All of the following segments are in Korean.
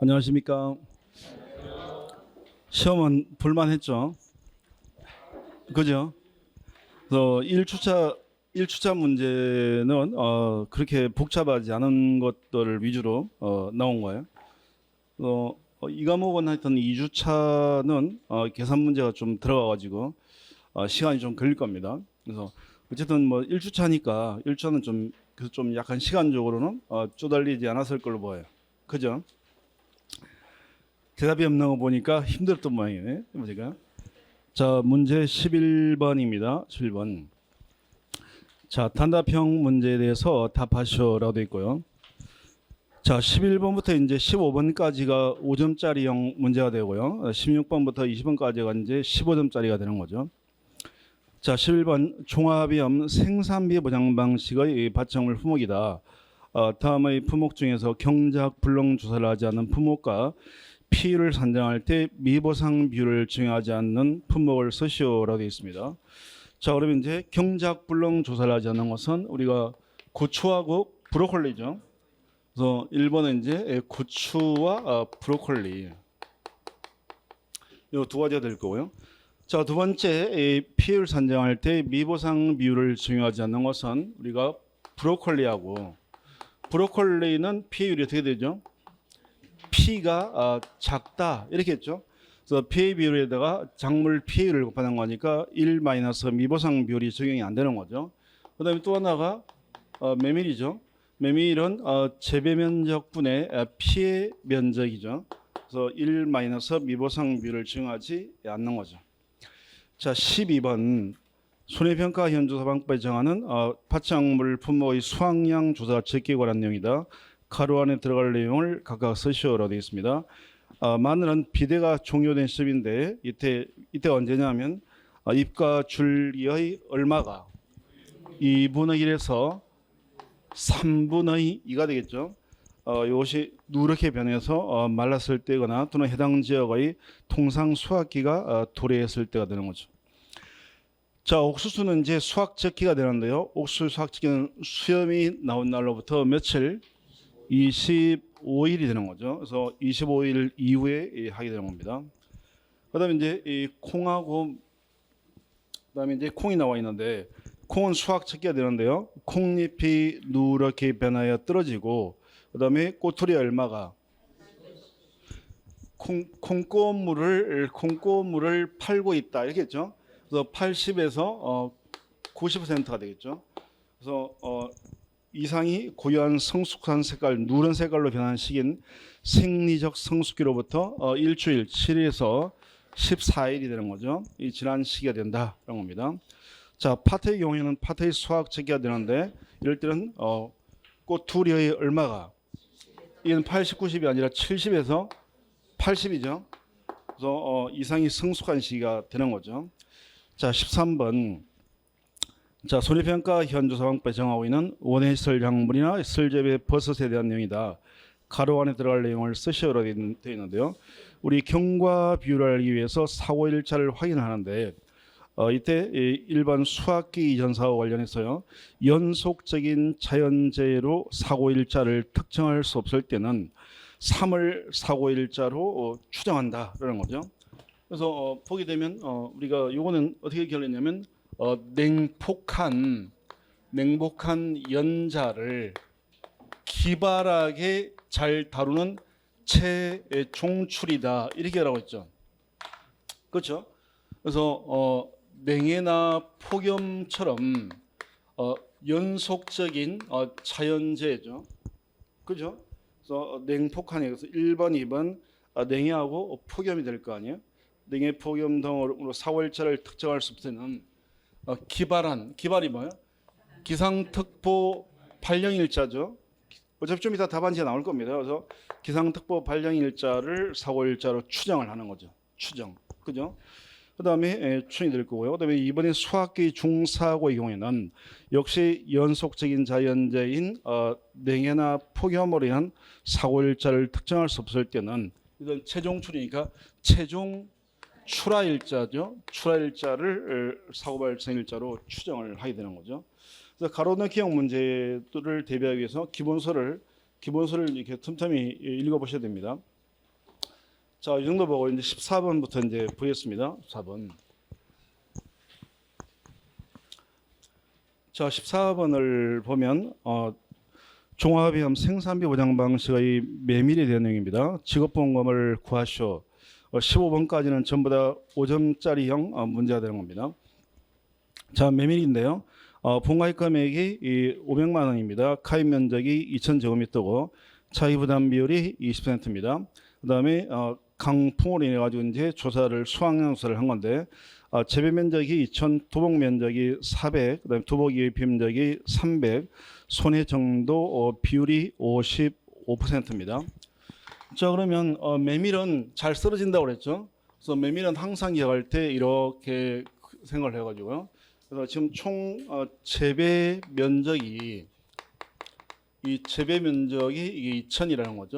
안녕하십니까. 시험은 볼만했죠. 그죠? 그래서 1주차 문제는 그렇게 복잡하지 않은 것들을 위주로 나온 거예요. 이 과목은 하여튼 2주차는 계산 문제가 좀 들어가가지고 시간이 좀 걸릴 겁니다. 그래서 어쨌든 뭐 1주차니까 1주차는 좀 약간 시간적으로는 쪼달리지 않았을 걸로 보여요. 그죠? 대답이 없는 거 보니까 힘들었던 모양이네. 문제가. 자, 문제 11번입니다. 11번. 자, 단답형 문제에 대해서 답하시오라고 되어 있고요. 자, 11번부터 이제 15번까지가 5점짜리형 문제가 되고요. 16번부터 20번까지가 이제 15점짜리가 되는 거죠. 자, 11번 종합이험 생산비 보장 방식의 받침물 품목이다. 다음의 품목 중에서 경작 불능 조사를 하지 않는 품목과 피율을 산정할 때 미보상 비율을 중요하지 않는 품목을 쓰시오라고 되어 있습니다. 자, 그러면 이제 경작 불능 조사를 하지 않는 것은 우리가 고추하고 브로콜리죠. 그래서 1번은 이제 고추와 브로콜리 이 두 가지가 될 거고요. 자, 두 번째 피율 산정할 때 미보상 비율을 중요하지 않는 것은 우리가 브로콜리하고 브로콜리는 피율이 어떻게 되죠? P가 작다 이렇게 했죠. 그래서 PA 비율에다가 작물 PA를 곱하는 거니까 1 마이너스 미보상 비율이 적용이 안 되는 거죠. 그 다음에 또 하나가 메밀이죠. 메밀은 재배 면적분의 피해 면적이죠. 그래서 1 마이너스 미보상 비율을 적용하지 않는 거죠. 자, 12번 손해평가 현조사 방법에 정하는 파창물 품목의 수확량 조사 적기에 관한 내용이다. 가로 안에 들어갈 내용을 각각 쓰시오라고 되어 있습니다. 마늘은 비대가 종료된 시점인데 이때 언제냐면 잎과 줄기의 얼마가 2분의 1에서 3분의 2가 되겠죠. 이것이 누렇게 변해서 말랐을 때거나 또는 해당 지역의 통상 수확기가 도래했을 때가 되는 거죠. 자, 옥수수는 이제 수확 적기가 되는데요. 옥수수 수확 적기는 수염이 나온 날로부터 며칠? 25일이 되는 거죠. 그래서 25일 이후에 하게 되는 겁니다. 그다음에 이제 이 콩하고 그다음에 이제 콩이 나와 있는데 콩은 수확 적기가 되는데요. 콩잎이 누렇게 변하여 떨어지고 그다음에 꼬투리 얼마가 콩고물을 팔고 있다 이렇게 했죠. 그래서 80에서 90%가 되겠죠. 그래서 이상이 고유한 성숙한 색깔, 누런 색깔로 변하는 시기인 생리적 성숙기로부터 일주일, 7일에서 14일이 되는 거죠. 이 지난 시기가 된다 이런 겁니다. 자, 파트의 경우에는 파트의 수확 적기가 되는데 이럴 때는 꼬투리의 얼마가 이건 80, 90이 아니라 70에서 80이죠. 그래서 이상이 성숙한 시기가 되는 거죠. 자, 13번. 자, 손해평가 현조사 방법에 정하고 있는 원해설 작물이나 설재배 버섯에 대한 내용이다. 가로 안에 들어갈 내용을 쓰시오라고 되어 있는데요. 우리 경과 비율을 알기 위해서 사고일자를 확인하는데 이때 일반 수학기 이전 사고 관련해서요. 연속적인 자연재해로 사고일자를 특정할 수 없을 때는 3을 사고일자로 추정한다라는 거죠. 그래서 보게 되면 우리가 요거는 어떻게 결했냐면 냉폭한 연자를 기발하게 잘 다루는 체종출이다 이렇게 하라고 했죠. 그렇죠? 그래서 냉해나 폭염처럼 연속적인 자연재해죠. 그죠? 그래서 냉폭한에 그래서 1번, 2번 냉해하고 폭염이 될 거 아니에요. 냉해, 폭염 등으로 사월자를 특정할 수 없을 때는 기발이 뭐예요? 기상특보 발령일자죠. 어차피 좀 이따 답안지가 나올 겁니다. 그래서 기상특보 발령일자를 사고일자로 추정을 하는 거죠. 추정. 그죠? 그 다음에 추정이 될 거고요. 그 다음에 이번에 수학기 중사고의 경우에는 역시 연속적인 자연재해인 냉해나 폭염으로 인한 사고일자를 특정할 수 없을 때는 이건 최종출이니까 최종 출하일자죠. 출하일자를 사고 발생일자로 추정을 하게 되는 거죠. 그래서 가로넣기형 문제들을 대비하기 위해서 기본서를 이렇게 틈틈이 읽어보셔야 됩니다. 자, 이 정도 보고 이제 14번부터 이제 보겠습니다. 14번. 자, 14번을 보면 종합위험 생산비 보장 방식의 메밀에 대한 내용입니다. 직업보험금을 구하시오. 15번까지는 전부 다 5점짜리형 문제가 되는 겁니다. 자, 메밀인데요. 본가입 금액이 500만 원입니다. 가입 면적이 2,000제곱미터고 차이 부담 비율이 20%입니다. 그다음에 강풍으로 인해 가지고 이제 조사를 수확량 조사를 한 건데 재배 면적이 2,000, 토복 면적이 400, 그다음에 토복 이외 면적이 300, 손해 정도 비율이 55%입니다. 자, 그러면 메밀은 잘 썰어진다고 그랬죠. 그래서 메밀은 항상 기억할 때 이렇게 생각을 해가지고요. 그래서 지금 총 재배 면적이 이 재배 면적이 이게 2,000이라는 거죠.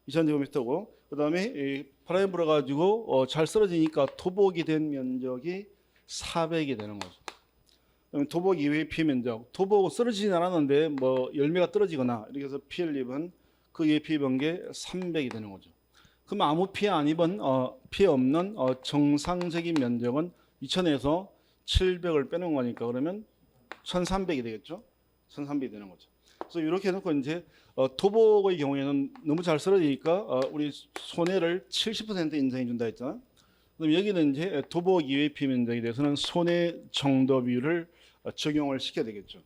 2,000제곱미터고 그다음에 바람이 불어가지고 잘 썰어지니까 토복이 된 면적이 400이 되는 거죠. 그러면 토복 이외의 피해 면적, 토복 썰어지진 않았는데 뭐 열매가 떨어지거나 이렇게 해서 피해를 입은 그 이외 피해 입은 게 300이 되는 거죠. 그럼 아무 피해 안 입은 피해 없는 정상적인 면적은 2,000에서 700을 빼는 거니까 그러면 1,300이 되겠죠. 1,300이 되는 거죠. 그래서 이렇게 해놓고 이제 토복의 경우에는 너무 잘 썰어지니까 우리 손해를 70% 인정해 준다 했잖아. 그럼 여기는 이제 토복 이외 피해 면적에 대해서는 손해 정도 비율을 적용을 시켜야 되겠죠.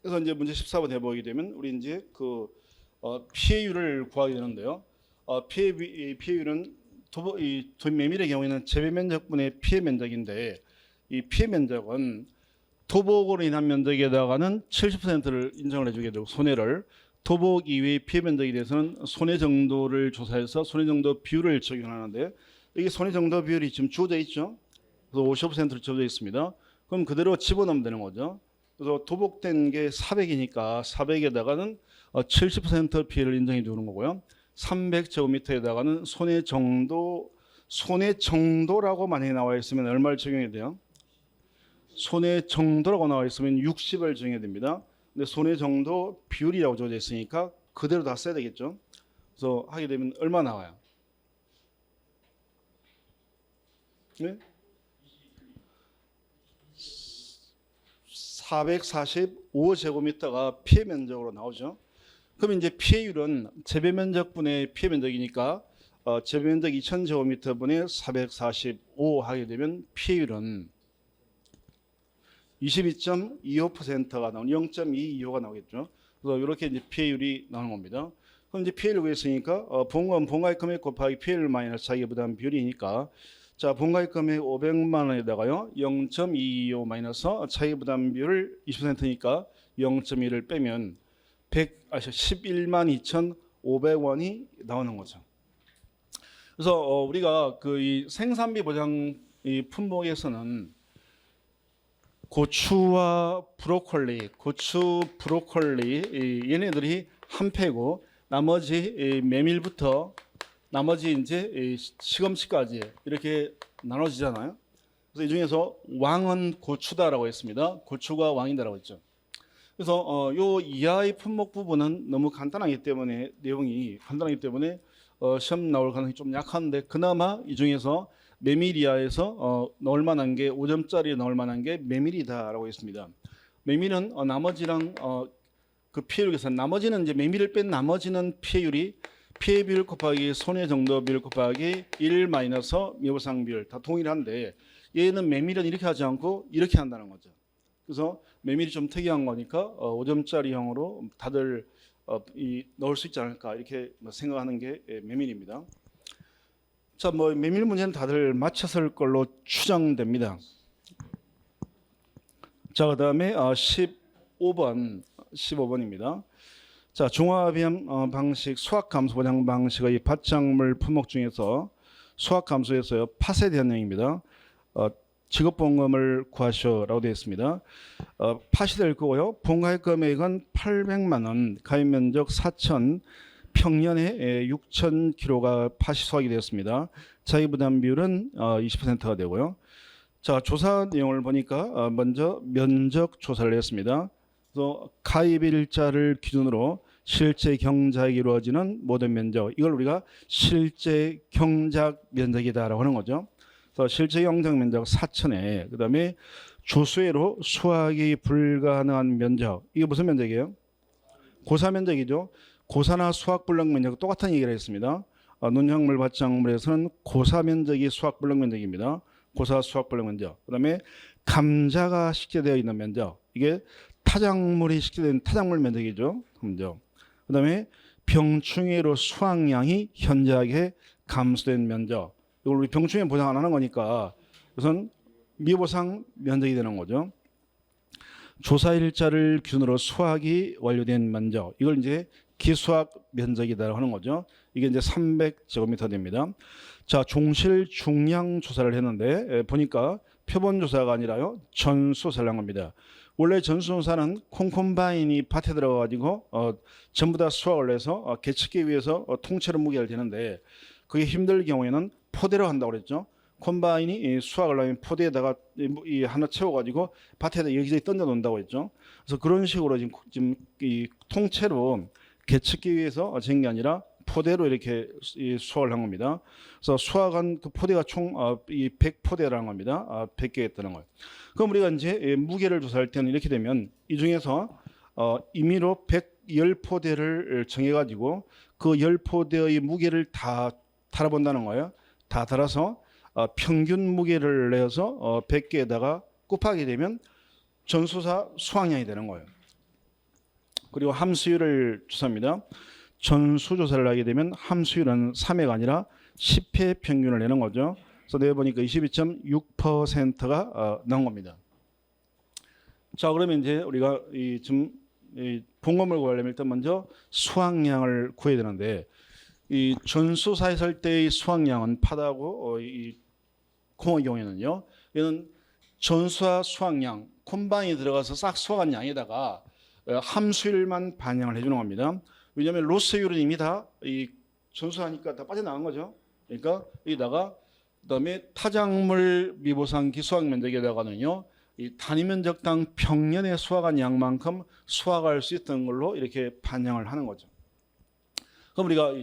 그래서 이제 문제 14번 해보게 되면 우리 이제 그 피해율을 구하게 되는데요. 피해율은 이 메밀의 경우에는 재배 면적분의 피해 면적인데 이 피해 면적은 토복으로 인한 면적에다가는 70%를 인정을 해주게 되고 손해를 토복 이외의 피해 면적에 대해서는 손해 정도를 조사해서 손해 정도 비율을 적용하는데 이게 손해 정도 비율이 지금 주어져 있죠. 그래서 55%로 주어져 있습니다. 그럼 그대로 집어넣으면 되는 거죠. 그래서 토복된 게 400이니까 400에다가는 70% 피해를 인정해 주는 거고요. 300제곱미터에다가는 손해 정도라고 만약에 나와 있으면 얼마를 적용해야 돼요? 손해 정도라고 나와 있으면 60을 적용해야 됩니다. 근데 손해 정도 비율이라고 적어져 있으니까 그대로 다 써야 되겠죠. 그래서 하게 되면 얼마 나와요? 네? 445제곱미터가 피해 면적으로 나오죠. 그럼 이제 피해율은 재배 면적분의 피해 면적이니까 재배 면적 2,000제곱미터분의 445 하게 되면 피해율은 22.25%가 나오는 0.225가 나오겠죠. 그래서 이렇게 이제 피해율이 나오는 겁니다. 그럼 이제 피해를 구했으니까 본가입 금액 곱하기 피해율 마이너스 자기부담 비율이니까 자, 본가입 금액 500만 원에다가요 0.225 마이너스 자기부담 비율 20%니까 0.2를 빼면 11만 2,500원이 나오는 거죠. 그래서 우리가 그 이 생산비 보장 이 품목에서는 고추와 브로콜리, 얘네들이 한 패고 나머지 메밀부터 나머지 이제 시금치까지 이렇게 나눠지잖아요. 그래서 이 중에서 왕은 고추다라고 했습니다. 고추가 왕이다라고 했죠. 그래서 요 이하의 품목 부분은 너무 간단하기 때문에 내용이 간단하기 때문에 시험 나올 가능성이 좀 약한데 그나마 이 중에서 메밀 이하에서 넣을 만한 게 5점짜리 넣을 만한 게 메밀이다라고 했습니다. 메밀은 나머지랑 그 피해율 계산 나머지는 이제 메밀을 뺀 나머지는 피해율이 피해 비율 곱하기 손해 정도 비율 곱하기 1 마이너스 미보상 비율 다 동일한데 얘는 메밀은 이렇게 하지 않고 이렇게 한다는 거죠. 그래서 메밀이 좀 특이한 거니까 5점짜리형으로 다들 넣을 수 있지 않을까 이렇게 생각하는 게 메밀입니다. 자, 뭐 메밀 문제는 다들 맞췄을 걸로 추정됩니다. 자, 그다음에 15번입니다. 자, 종합위험 방식 수학함수 보장 방식의 밭작물 품목 중에서 수학함수에서요 팥에 대한 내용입니다. 직업보험금을 구하시오라고 되어 있습니다. 팥이 될 거고요. 본가입 금액은 800만 원, 가입 면적 4,000, 평년에 6,000kg가 팥이 수확이 되었습니다. 자기부담 비율은 20%가 되고요. 자, 조사 내용을 보니까 먼저 면적 조사를 했습니다. 그래서 가입일자를 기준으로 실제 경작이 이루어지는 모든 면적, 이걸 우리가 실제 경작 면적이다라고 하는 거죠. 그래서 실제 경작 면적 4천에 그다음에 조수회로 수확이 불가능한 면적, 이게 무슨 면적이에요? 고사 면적이죠. 고사나 수확 불능 면적 똑같은 얘기를 했습니다. 논작물 밭작물에서는 고사 면적이 수확 불능 면적입니다. 고사 수확 불능 면적. 그다음에 감자가 식재되어 있는 면적, 이게 타작물이 식재된 타작물 면적이죠. 면적. 그다음에 병충해로 수확량이 현저하게 감소된 면적. 이걸 우리 병충해 보상 안 하는 거니까 우선 미보상 면적이 되는 거죠. 조사 일자를 기준으로 수확이 완료된 면적, 이걸 이제 기수확 면적이라고 하는 거죠. 이게 이제 300제곱미터 됩니다. 자, 종실 중량 조사를 했는데 보니까 표본 조사가 아니라요, 전수조사를 한 겁니다. 원래 전수조사는 콩콤바인이 밭에 들어가가지고 전부 다 수확을 해서 계측기 위해서 통째로 무게를 대는데, 그게 힘들 경우에는 포대로 한다고 그랬죠. 콤바인이 수확을 하면 포대에다가 이 하나 채워가지고 밭에다 여기저기 던져 놓는다고 했죠. 그래서 그런 식으로 지금 이 통째로 계측기 위해서 진 게 아니라 포대로 이렇게 수확을 한 겁니다. 그래서 수확한 그 포대가 총 이 100포대라는 겁니다. 100개였다는 거예요. 그럼 우리가 이제 무게를 조사할 때는 이렇게 되면 이 중에서 임의로 110포대를 정해가지고 그 10포대의 무게를 다 달아본다는 거예요. 다 달아서 평균 무게를 내서 100개에다가 곱하게 되면 전수사 수확량이 되는 거예요. 그리고 함수율을 조사합니다. 전수조사를 하게 되면 함수율은 3회가 아니라 10회 평균을 내는 거죠. 그래서 내보니까 22.6%가 나온 겁니다. 자, 그러면 이제 우리가 지금 본검을 구하려면 일단 먼저 수확량을 구해야 되는데, 이 전수사에 설 때의 수확량은 파다고 이 콩의 경우에는요, 얘는 전수와 수확량, 콤바인이 들어가서 싹 수확한 양에다가 함수율만 반영을 해주는 겁니다. 왜냐하면 로스율은 이미 다 이 전수하니까 다 빠져나간 거죠. 그러니까 여기다가 그다음에 타작물 미보상 기수확 면적에다가는요, 이 단위 면적당 평년에 수확한 양만큼 수확할 수 있던 걸로 이렇게 반영을 하는 거죠. 그럼 우리가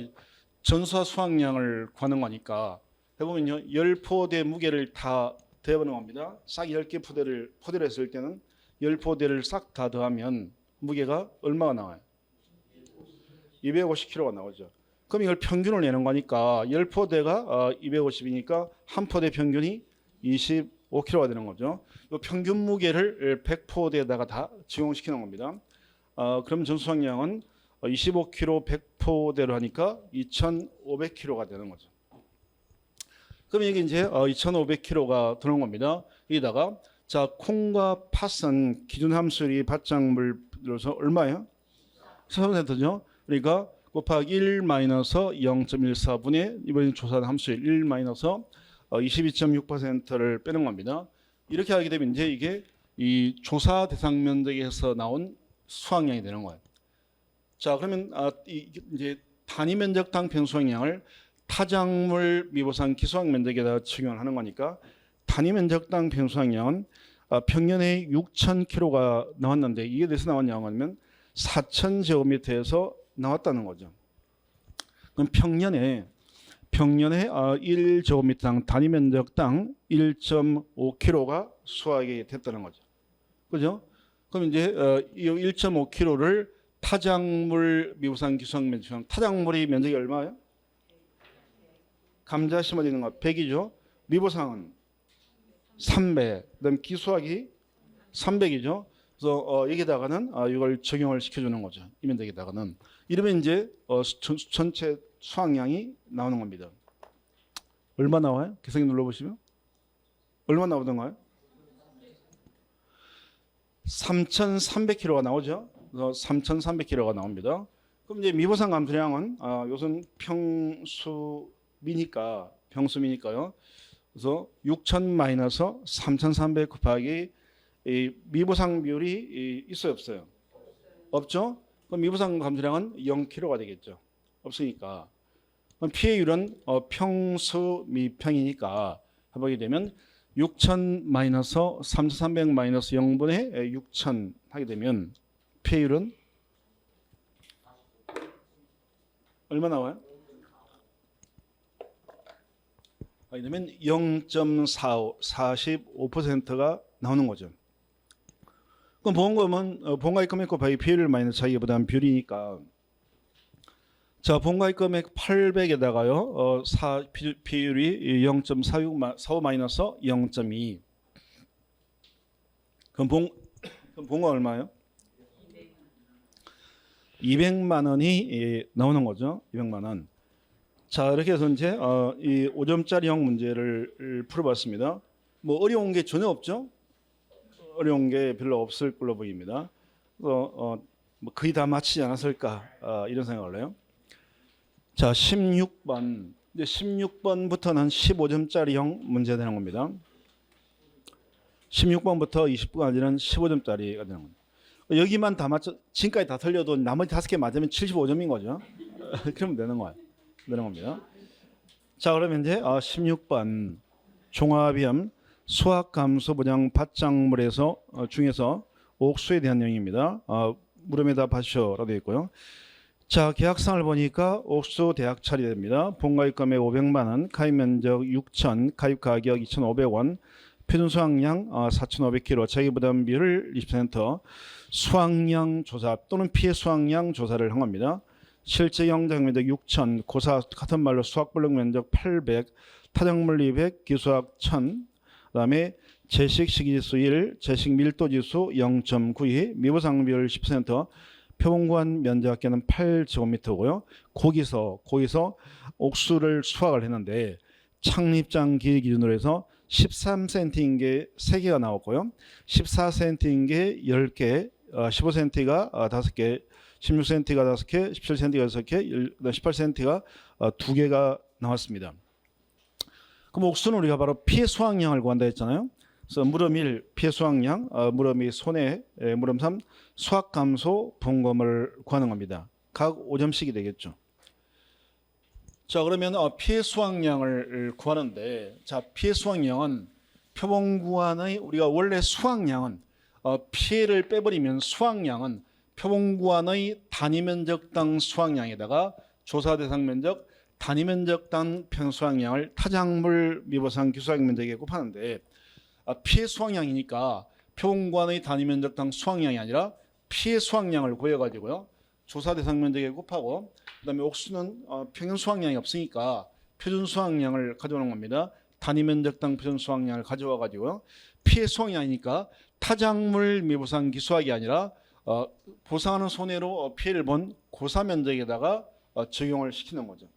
전수와 수확량을 구하는 거니까 해보면요, 10포대 무게를 다 더해보는 겁니다. 싹 10개 포대를 했을 때는 10포대를 싹 다 더하면 무게가 얼마가 나와요? 250kg가 나오죠. 그럼 이걸 평균을 내는 거니까 10포대가 250이니까 한 포대 평균이 25kg가 되는 거죠. 이 평균 무게를 100포대에다가 다 적용시키는 겁니다. 그럼 전수확량은 25kg 100포대로 하니까 2,500kg가 되는 거죠. 그럼 이게 이제 2,500kg가 드는 겁니다. 여기다가 자, 콩과 팥은 기준 함수율이 밭작물로서 얼마예요? 4%죠. 그러니까 곱하기 1 마이너스 0.14분의 이번에 조사한 함수율 1 마이너스 22.6%를 빼는 겁니다. 이렇게 하게 되면 이제 이게 이 조사 대상 면적에서 나온 수확량이 되는 거예요. 자, 그러면 이제 단위 면적당 평수확량을 타작물 미보상 기수확 면적에다 적용을 하는 거니까 단위 면적당 평수확량은 평년에 6,000kg가 나왔는데, 이게 어디서 나왔냐면 4,000제곱미터에서 나왔다는 거죠. 그럼 평년에 1제곱미터당 단위 면적당 1.5kg가 수확이 됐다는 거죠. 그죠? 그럼 이제 이 1.5kg를 타작물 미보상 기수확 면적, 타작물이 면적이 얼마예요? 감자 심어지는 거 100이죠. 미보상은 300, 그다음 기수확이 300이죠. 그래서 여기다가는 이걸 적용을 시켜주는 거죠. 이 면적에다가는. 이러면 이제 전체 수확량이 나오는 겁니다. 얼마 나와요? 계산기 눌러보시면 얼마 나오던가요? 3,300kg가 나오죠. 그래서 3,300kg가 나옵니다. 그럼 이제 미보상 감소량은 요즘 평수미니까요. 그래서 6,000 마이너스 3,300 곱하기 이 미보상 비율이 있어요, 없어요? 없죠? 그럼 미보상 감소량은 0kg가 되겠죠. 없으니까. 그럼 피해율은 평수 미평이니까 해보게 되면 6,000 마이너스 3,300 마이너스 0분의 6,000 하게 되면 피해율은 얼마 나와요? 이러면 0.45, 45%가 나오는 거죠. 그럼 보험금은 본가입 금액 곱하기 비율 마이너스 자기부담 비율이니까, 자, 본가입 금액 800에다가요, 비율이 0.45 마이너스 0.2. 그럼 본가 얼마예요? 200만 원이 나오는 거죠. 200만 원. 자, 이렇게 해서 이제 이 5점짜리형 문제를 풀어봤습니다. 뭐 어려운 게 전혀 없죠? 어려운 게 별로 없을 걸로 보입니다. 뭐 거의 다 맞히지 않았을까 이런 생각을 해요. 자, 16번. 이제 16번부터는 15점짜리형 문제 되는 겁니다. 16번부터 20번까지는 15점짜리가 되는 겁니다. 여기만 다 맞춰, 지금까지 다 틀려도 나머지 5개 맞으면 75점인 거죠. 그러면 되는 거예요. 되는 겁니다. 자, 그러면 이제 16번 종합이함 수학감소 분양 밭작물에서 중에서 옥수에 대한 내용입니다. 물음에다 받으셔라고 되어 있고요. 자, 계약상을 보니까 옥수 대학 처리됩니다. 본가입 금액 500만 원, 가입 면적 6천, 가입 가격 2,500원, 표준 수확량 4,500kg, 자기부담 비율 20%, 수확량 조사 또는 피해 수확량 조사를 한 겁니다. 실제 영장 면적 6천, 고사 같은 말로 수확블록 면적 800, 타작물 200, 기수학 1000, 그다음에 제식 시기지수 1, 제식 밀도지수 0.92, 미부상 비율 10%, 표본구한 면적계는 8제곱미터고요. 거기서 옥수를 수확을 했는데 창립장 길이 기준으로 해서 13cm인 게 3개가 나왔고요. 14cm인 게 10개, 15cm가 5개, 16cm가 5개, 17cm가 6개, 18cm가 2개가 나왔습니다. 그럼 옥수는 우리가 바로 피해 수확량을 구한다 했잖아요. 그래서 물음 1 피해 수확량, 물음 2 손해, 물음 3 수확 감소 분금을 구하는 겁니다. 각 5점씩이 되겠죠. 자, 그러면 피해 수확량을 구하는데, 자, 피해 수확량은 표본구안의 우리가 원래 수확량은 피해를 빼버리면 수확량은 표본구안의 단위 면적당 수확량에다가 조사 대상 면적 단위 면적당 평 수확량을 타작물 미보상 기수학 면적에 곱하는데, 피해 수확량이니까 표본구안의 단위 면적당 수확량이 아니라 피해 수확량을 구해가지고요, 조사 대상 면적에 곱하고, 그다음에 옥수는 평균 수확량이 없으니까 표준 수확량을 가져오는 겁니다. 단위 면적당 표준 수확량을 가져와 가지고요, 피해 수확량이니까 타작물 미보상 기수학이 아니라 보상하는 손해로 피해를 본 고사 면적에다가 적용을 시키는 거죠.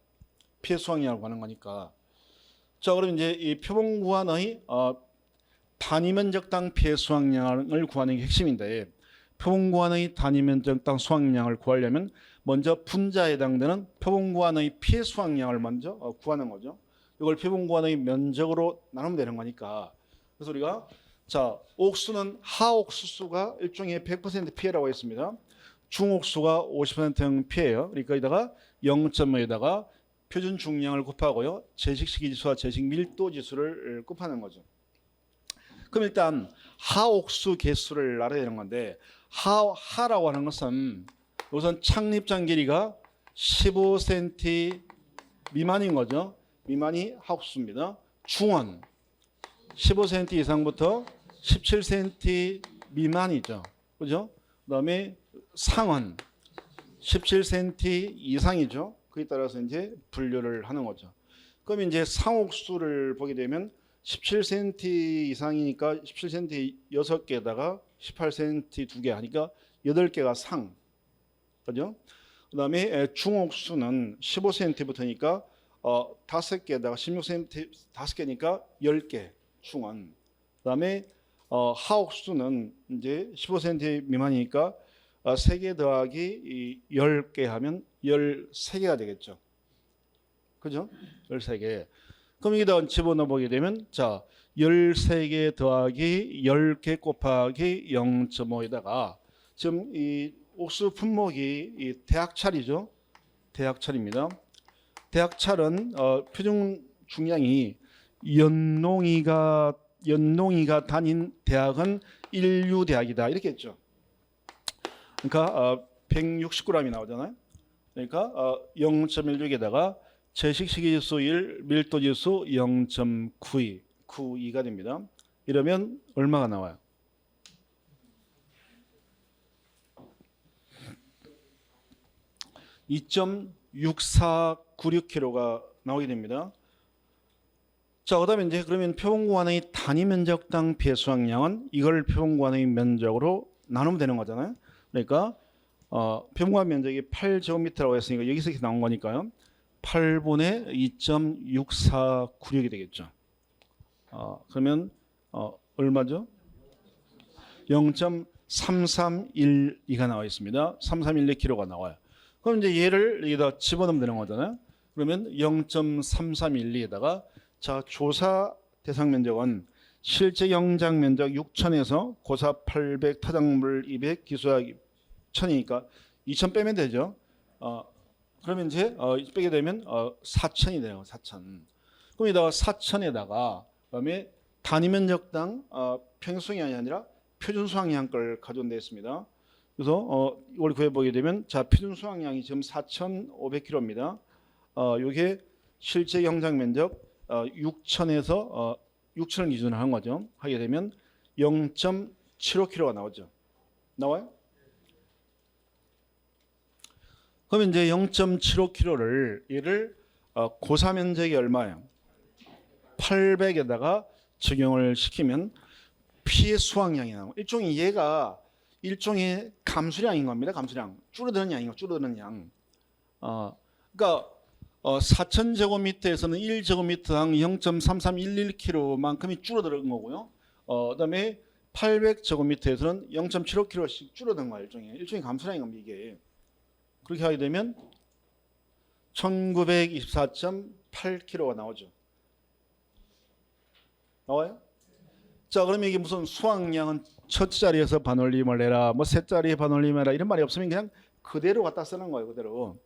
피해 수확량을 구하는 거니까. 자, 그럼 이제 이 표본구안의 단위 면적당 피해 수확량을 구하는 게 핵심인데, 표본구안의 단위 면적당 수확량을 구하려면 먼저 분자에 해당되는 표본구안의 피해 수확량을 먼저 구하는 거죠. 이걸 표본구안의 면적으로 나누면 되는 거니까. 그래서 우리가 자, 옥수는 하옥수수가 일종의 100% 피해라고 했습니다. 중옥수가 50% 피해예요. 그러니까 여기다가 0.5에다가 표준 중량을 곱하고요, 제식 시기지수와 제식 밀도지수를 곱하는 거죠. 그럼 일단 하옥수 개수를 알아야 되는 건데, 하라고 하는 것은 우선 창립장 길이가 15cm 미만인 거죠. 미만이 하옥수입니다. 중원 15cm 이상부터 17cm 미만이죠. 그죠? 그다음에 상원 17cm 이상이죠. 그에 따라서 이제 분류를 하는 거죠. 그럼 이제 상옥수를 보게 되면 17cm 이상이니까 17cm 6개에다가 18cm 2개 하니까 8개가 상. 그죠? 그다음에 중옥수는 15cm부터니까 5개에다가 16cm 5개니까 10개 중원. 그다음에 하옥수는 이제 15cm 미만이니까 3개 더하기 10개 하면 13개가 되겠죠. 그죠? 13개. 그럼 여기다 집어넣어 보게 되면, 자, 13개 더하기 10개 곱하기 0.5에다가 지금 이 옥수 분목이 이 대학찰이죠. 대학찰입니다. 대학찰은 표준 중량이 연농이가 다닌 대학은 인류대학이다 이렇게 했죠. 그러니까 160g이 나오잖아요. 그러니까 0.16에다가 제식시기지수 1, 밀도지수 0.92, 92가 됩니다. 이러면 얼마가 나와요? (2.6496kg가) 나오게 됩니다. 자, 그다음에 이제 그러면 표본구간의 단위 면적당 피해 수확량은 이걸 표본구간의 면적으로 나누면 되는 거잖아요. 그러니까 표본구간 면적이 8제곱미터라고 했으니까 여기서 이렇게 나온 거니까요. 8분의 2.6496이 되겠죠. 그러면 얼마죠? 0.3312가 나와 있습니다. 3312kg가 나와요. 그럼 이제 얘를 여기다 집어넣으면 되는 거잖아요. 그러면 0.3312에다가 자, 조사 대상 면적은 실제 영장 면적 6천에서 고사 800, 타작물 200, 기수약 1000이니까 2000 빼면 되죠. 그러면 이제 빼게 되면 4000이 돼요. 4000. 그럼 여기다가 4000에다가 그다음에 단위 면적당 평수량이 아니라 표준 수확량 걸 가져온 데 있습니다. 그래서 이걸 구해보게 되면 자, 표준 수확량이 지금 4,500kg입니다. 이게 실제 영장 면적 6천에서 6천을 기준으로 한 거죠. 하게 되면 0.75kg가 나오죠. 나와요? 그러면 이제 0.75kg를 얘를 고사 면적이 얼마예요? 800에다가 적용을 시키면 피해 수확량이 나오고 일종의 얘가 일종의 감수량인 겁니다. 감수량. 줄어드는 양이고 줄어드는 양. 그러니까 4,000제곱미터에서는 1제곱미터당 0.3311kg만큼이 줄어드는 거고요. 그다음에 800제곱미터에서는 0.75kg씩 줄어든 거예요. 일종의 감수량인 겁니다. 이게. 그렇게 하게 되면 1924.8kg가 나오죠. 나와요? 자, 그러면 이게 무슨 수확량은 첫 자리에서 반올림을 해라, 뭐 세 자리에 반올림을 해라 이런 말이 없으면 그냥 그대로 갖다 쓰는 거예요. 그대로.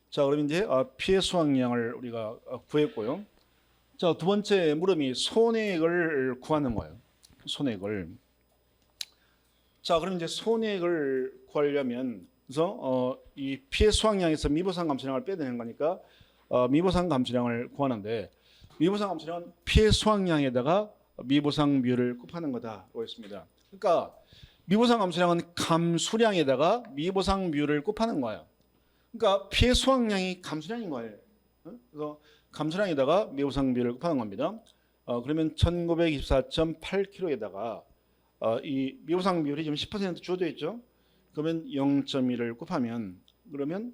자, 그럼 이제 피해 수확량을 우리가 구했고요. 자, 두 번째 물음이 손해액을 구하는 거예요. 손해액을. 자, 그럼 이제 손해액을 구하려면 그래서 이 피해 수확량에서 미보상 감수량을 빼야 되는 거니까 미보상 감수량을 구하는데 미보상 감수량은 피해 수확량에다가 미보상 비율을 곱하는 거다라고 했습니다. 그러니까 미보상 감수량은 감수량에다가 미보상 비율을 곱하는 거예요. 그러니까 피해 수확량이 감수량인 거예요. 그래서 감수량에다가 미보상 비율을 곱하는 겁니다. 그러면 1924.8kg에다가 이 미보상 비율이 지금 10% 주어져 있죠. 그러면 0.1을 곱하면 그러면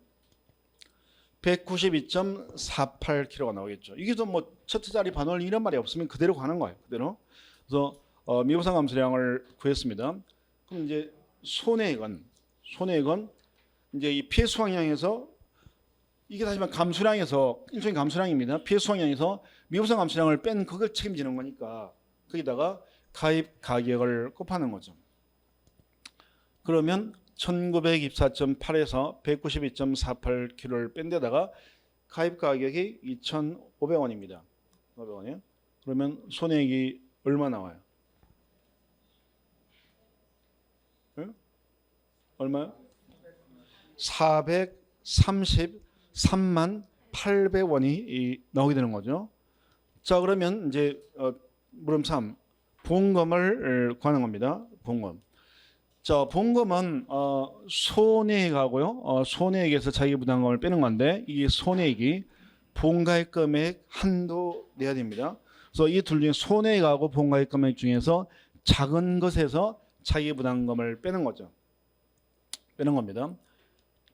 192.48kg가 나오겠죠. 이게 좀 뭐 첫째 자리 반올림 이런 말이 없으면 그대로 가는 거예요. 그대로. 그래서 미보상 감수량을 구했습니다. 그럼 이제 손해액은 이제 이 피해 수확량에서 이게 다시만 감수량에서 일종의 감수량입니다. 피해 수확량에서 미보상 감수량을 뺀 그걸 책임지는 거니까 거기다가 가입 가격을 곱하는 거죠. 그러면 1924.8에서 192.48kg를 뺀 데다가 가입 가격이 2,500원입니다. 500원이요. 그러면 손해액이 얼마 나와요? 네? 얼마요? 433만 800원이 나오게 되는 거죠. 자, 그러면 이제 물음 3 보험금을 구하는 겁니다. 보험금. 자, 보험금은 손해액하고요. 손해액에서 자기 부담금을 빼는 건데 이 손해액이 보험가입 금액 한도 내야 됩니다. 그래서 이 둘 중에 손해액하고 보험가입 금액 중에서 작은 것에서 자기 부담금을 빼는 거죠. 빼는 겁니다.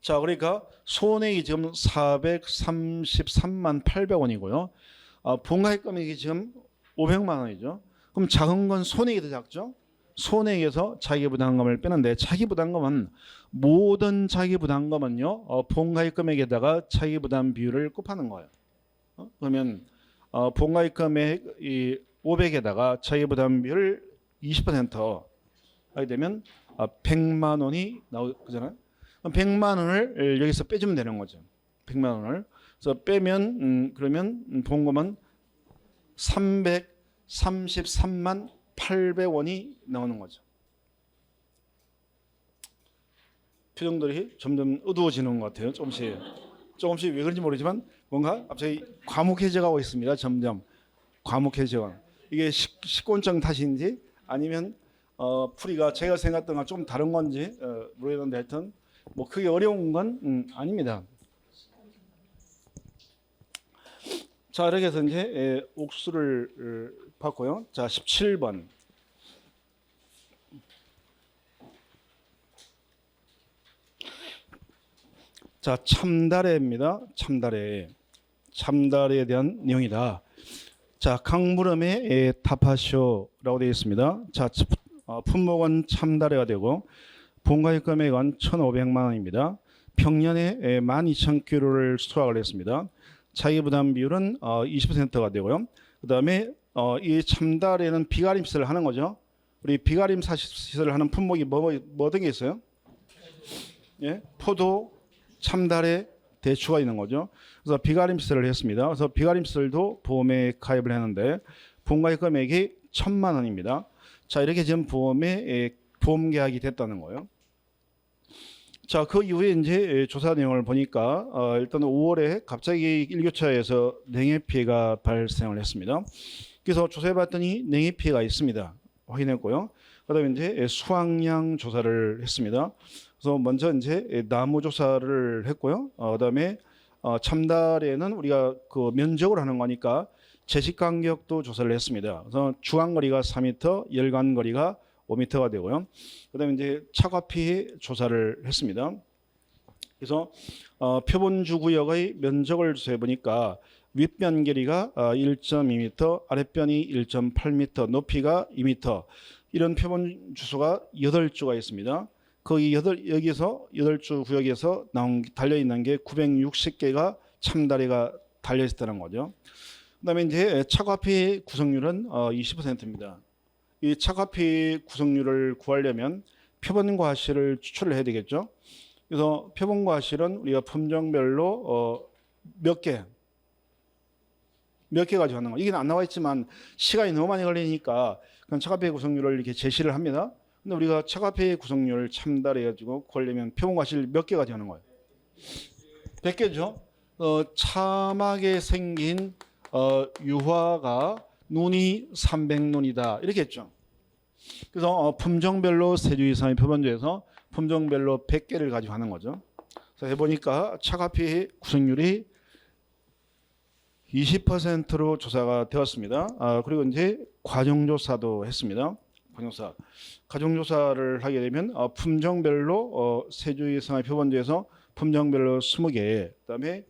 자, 그러니까 손해액이 지금 433만 800원이고요. 보험가입 금액이 지금 500만 원이죠. 그럼 작은 건 손해액이 더 작죠. 손해액에서 자기부담금을 빼는데 자기부담금은 모든 자기부담금은요 보험가입 금액에다가 자기부담 비율을 곱하는 거예요. 그러면 보험가입 금액 이 500에다가 자기부담 비율 20% 하게 되면 100만 원이 나오잖아요. 100만 원을 여기서 빼주면 되는 거죠. 100만 원을. 그래서 빼면 그러면 보험금은 333만 800원이 나오는 거죠. 표정들이 점점 어두워지는 것 같아요. 조금씩. 조금씩 왜 그런지 모르지만 뭔가 갑자기 과묵해져 가고 있습니다. 점점 과묵해져. 이게 식곤증 탓인지 아니면 풀이가 제가 생각했던 거랑 좀 다른 건지 모르겠는데 하여튼 뭐 크게 어려운 건 아닙니다. 자, 이렇게 해서 이제 옥수를 봤고요. 자, 17번. 자, 참다래입니다. 참다래에 대한 내용이다. 자, 강물음에 답하시오라고 되어 있습니다. 자, 품목은 참다래가 되고 본가액 금액은 1,500만 원입니다. 평년에 12,000kg를 수확을 했습니다. 자기부담 비율은 20%가 되고요. 그다음에 이 참다래는 비가림시설을 하는 거죠. 우리 비가림 시설을 하는 품목이 뭐 어떤 게 있어요? 예, 포도, 참다래, 대추가 있는 거죠. 그래서 비가림 시설을 했습니다. 그래서 비가림 시설도 보험에 가입을 했는데 본가액 금액이 1,000만 원입니다. 자, 이렇게 지금 보험 계약이 됐다는 거예요. 자, 그 이후에 이제 조사 내용을 보니까 일단 5월에 갑자기 일교차에서 냉해 피해가 발생을 했습니다. 그래서 조사해봤더니 냉해 피해가 있습니다. 확인했고요. 그다음에 이제 수확량 조사를 했습니다. 그래서 먼저 이제 나무 조사를 했고요. 그다음에 참다래는 우리가 그 면적으로 하는 거니까 제식 간격도 조사를 했습니다. 그래서 주간 거리가 4m, 열간 거리가 5m가 되고요. 그다음에 이제 차과 피해 조사를 했습니다. 그래서 표본주 구역의 면적을 조사해 보니까 윗변 길이가 1.2m, 아랫변이 1.8m, 높이가 2m. 이런 표본 주소가 8주가 있습니다. 거기 여기서 8주 구역에서 달려 있는 게 960개가 참다래가 달려 있었다는 거죠. 그다음에 이제 차과피 구성률은 20%입니다. 이 차과피 구성률을 구하려면 표본과 실을 추출을 해야 되겠죠. 그래서 표본과 실은 우리가 품종별로 몇 개 가지고 하는 거. 이게 안 나와 있지만 시간이 너무 많이 걸리니까 그냥 차과피 구성률을 이렇게 제시를 합니다. 근데 우리가 차과피 구성률 참다래 가지고 구하려면 표본과 실 몇 개 가지고 하는 거예요? 100개죠. 참하게 생긴 유화가 눈이 300눈이다 이렇게 했죠. 그래서 품종별로 3주 이상의 표본주에서 품종별로 100개를 가지고 하는 거죠. 그래서 해보니까 차과피 구성률이 20%로 조사가 되었습니다. 그리고 이제 과정조사도 했습니다. 과정조사를 하게 되면 품종별로 3주 이상의 표본주에서 품종별로 20개, 그다음에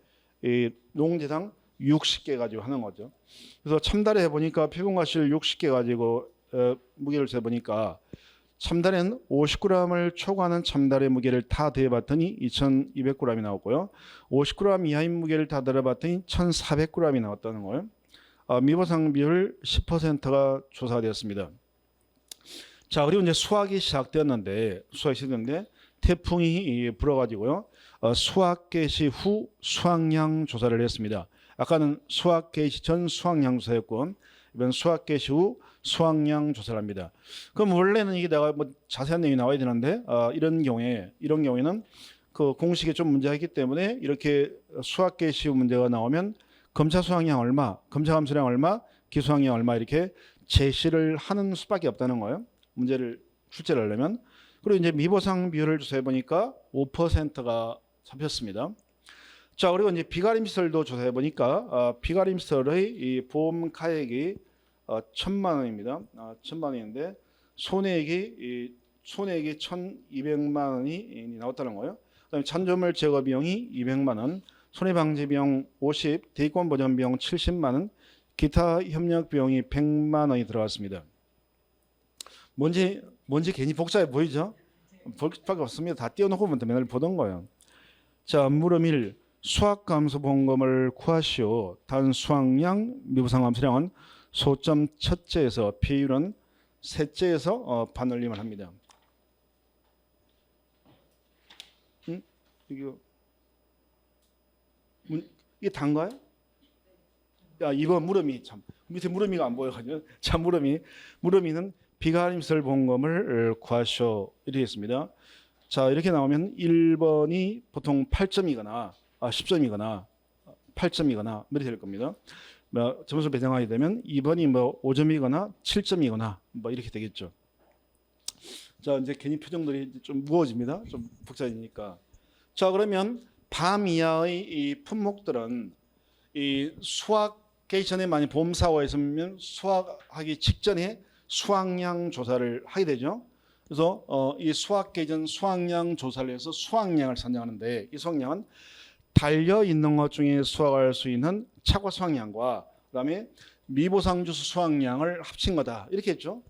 이 농지당 60개 가지고 하는 거죠. 그래서 참다래 해보니까 표본과 실 60개 가지고 무게를 재보니까 참다래는 50g을 초과하는 참다래 무게를 다 더해봤더니 2,200g이 나왔고요. 50g 이하인 무게를 다 더해봤더니 1,400g이 나왔다는 거예요. 미보상 비율 10%가 조사되었습니다. 자, 그리고 이제 수확이 시작되었는데 태풍이 불어가지고요. 수확 개시 후 수확량 조사를 했습니다. 아까는 수확 개시 전 수확량 조사였고 이번 수확 개시 후 수확량 조사를 합니다. 그럼 원래는 이게 내가 뭐 자세한 내용이 나와야 되는데 이런 경우에는 그 공식에 좀 문제가 있기 때문에 이렇게 수확 개시 후 문제가 나오면 검차 수확량 얼마, 검차 감소량 얼마, 기수확량 얼마 이렇게 제시를 하는 수밖에 없다는 거예요. 문제를 출제를 하려면. 그리고 이제 미보상 비율을 조사해 보니까 5%가 잡혔습니다. 자, 그리고 이제 비가림 시설도 조사해 보니까 비가림 시설의 이 보험 가액이 1,000만 원입니다. 1,000만 원인데 손해액이 1,200만 원이 나왔다는 거예요. 그다음에 잔조물 제거 비용이 200만 원, 손해 방지 비용 50, 대기권 보전 비용 70만 원, 기타 협력 비용이 100만 원이 들어갔습니다. 뭔지 괜히 복잡해 보이죠? 볼 수밖에 없습니다. 다 띄워놓고 보면 맨날 보던 거예요. 자, 물음 1. 수확 감소 보험금을 구하시오. 단 수확량 미부상 감소량은 소점 첫째에서 비율은 셋째에서 반올림을 합니다. 이게 단가요? 야, 이번 물음이 참 밑에 물음이가 안 보여가지고 자, 물음이는 비가림시설 보험금을 구하시오 이렇게 했습니다. 자, 이렇게 나오면 1번이 보통 8점이거나 10점이거나 8점이거나 이렇게 될 겁니다. 점수 배정하게 되면 2번이 5점이거나 7점이거나 이렇게 되겠죠. 자, 이제 괜히 표정들이 좀 무거워집니다. 좀 복잡해지니까. 자, 그러면 밤 이하의 이 품목들은 이 수확하기 전에 많이 봄사고가 있으면 수확하기 직전에 수확량 조사를 하게 되죠. 그래서 이 수확하기 전 수확량 조사를 해서 수확량을 산정하는데, 이 수확량은 달려 있는 것 중에 수확할 수 있는 차과 수확량과 그다음에 미보상주수 수확량을 합친 거다, 이렇게 했죠.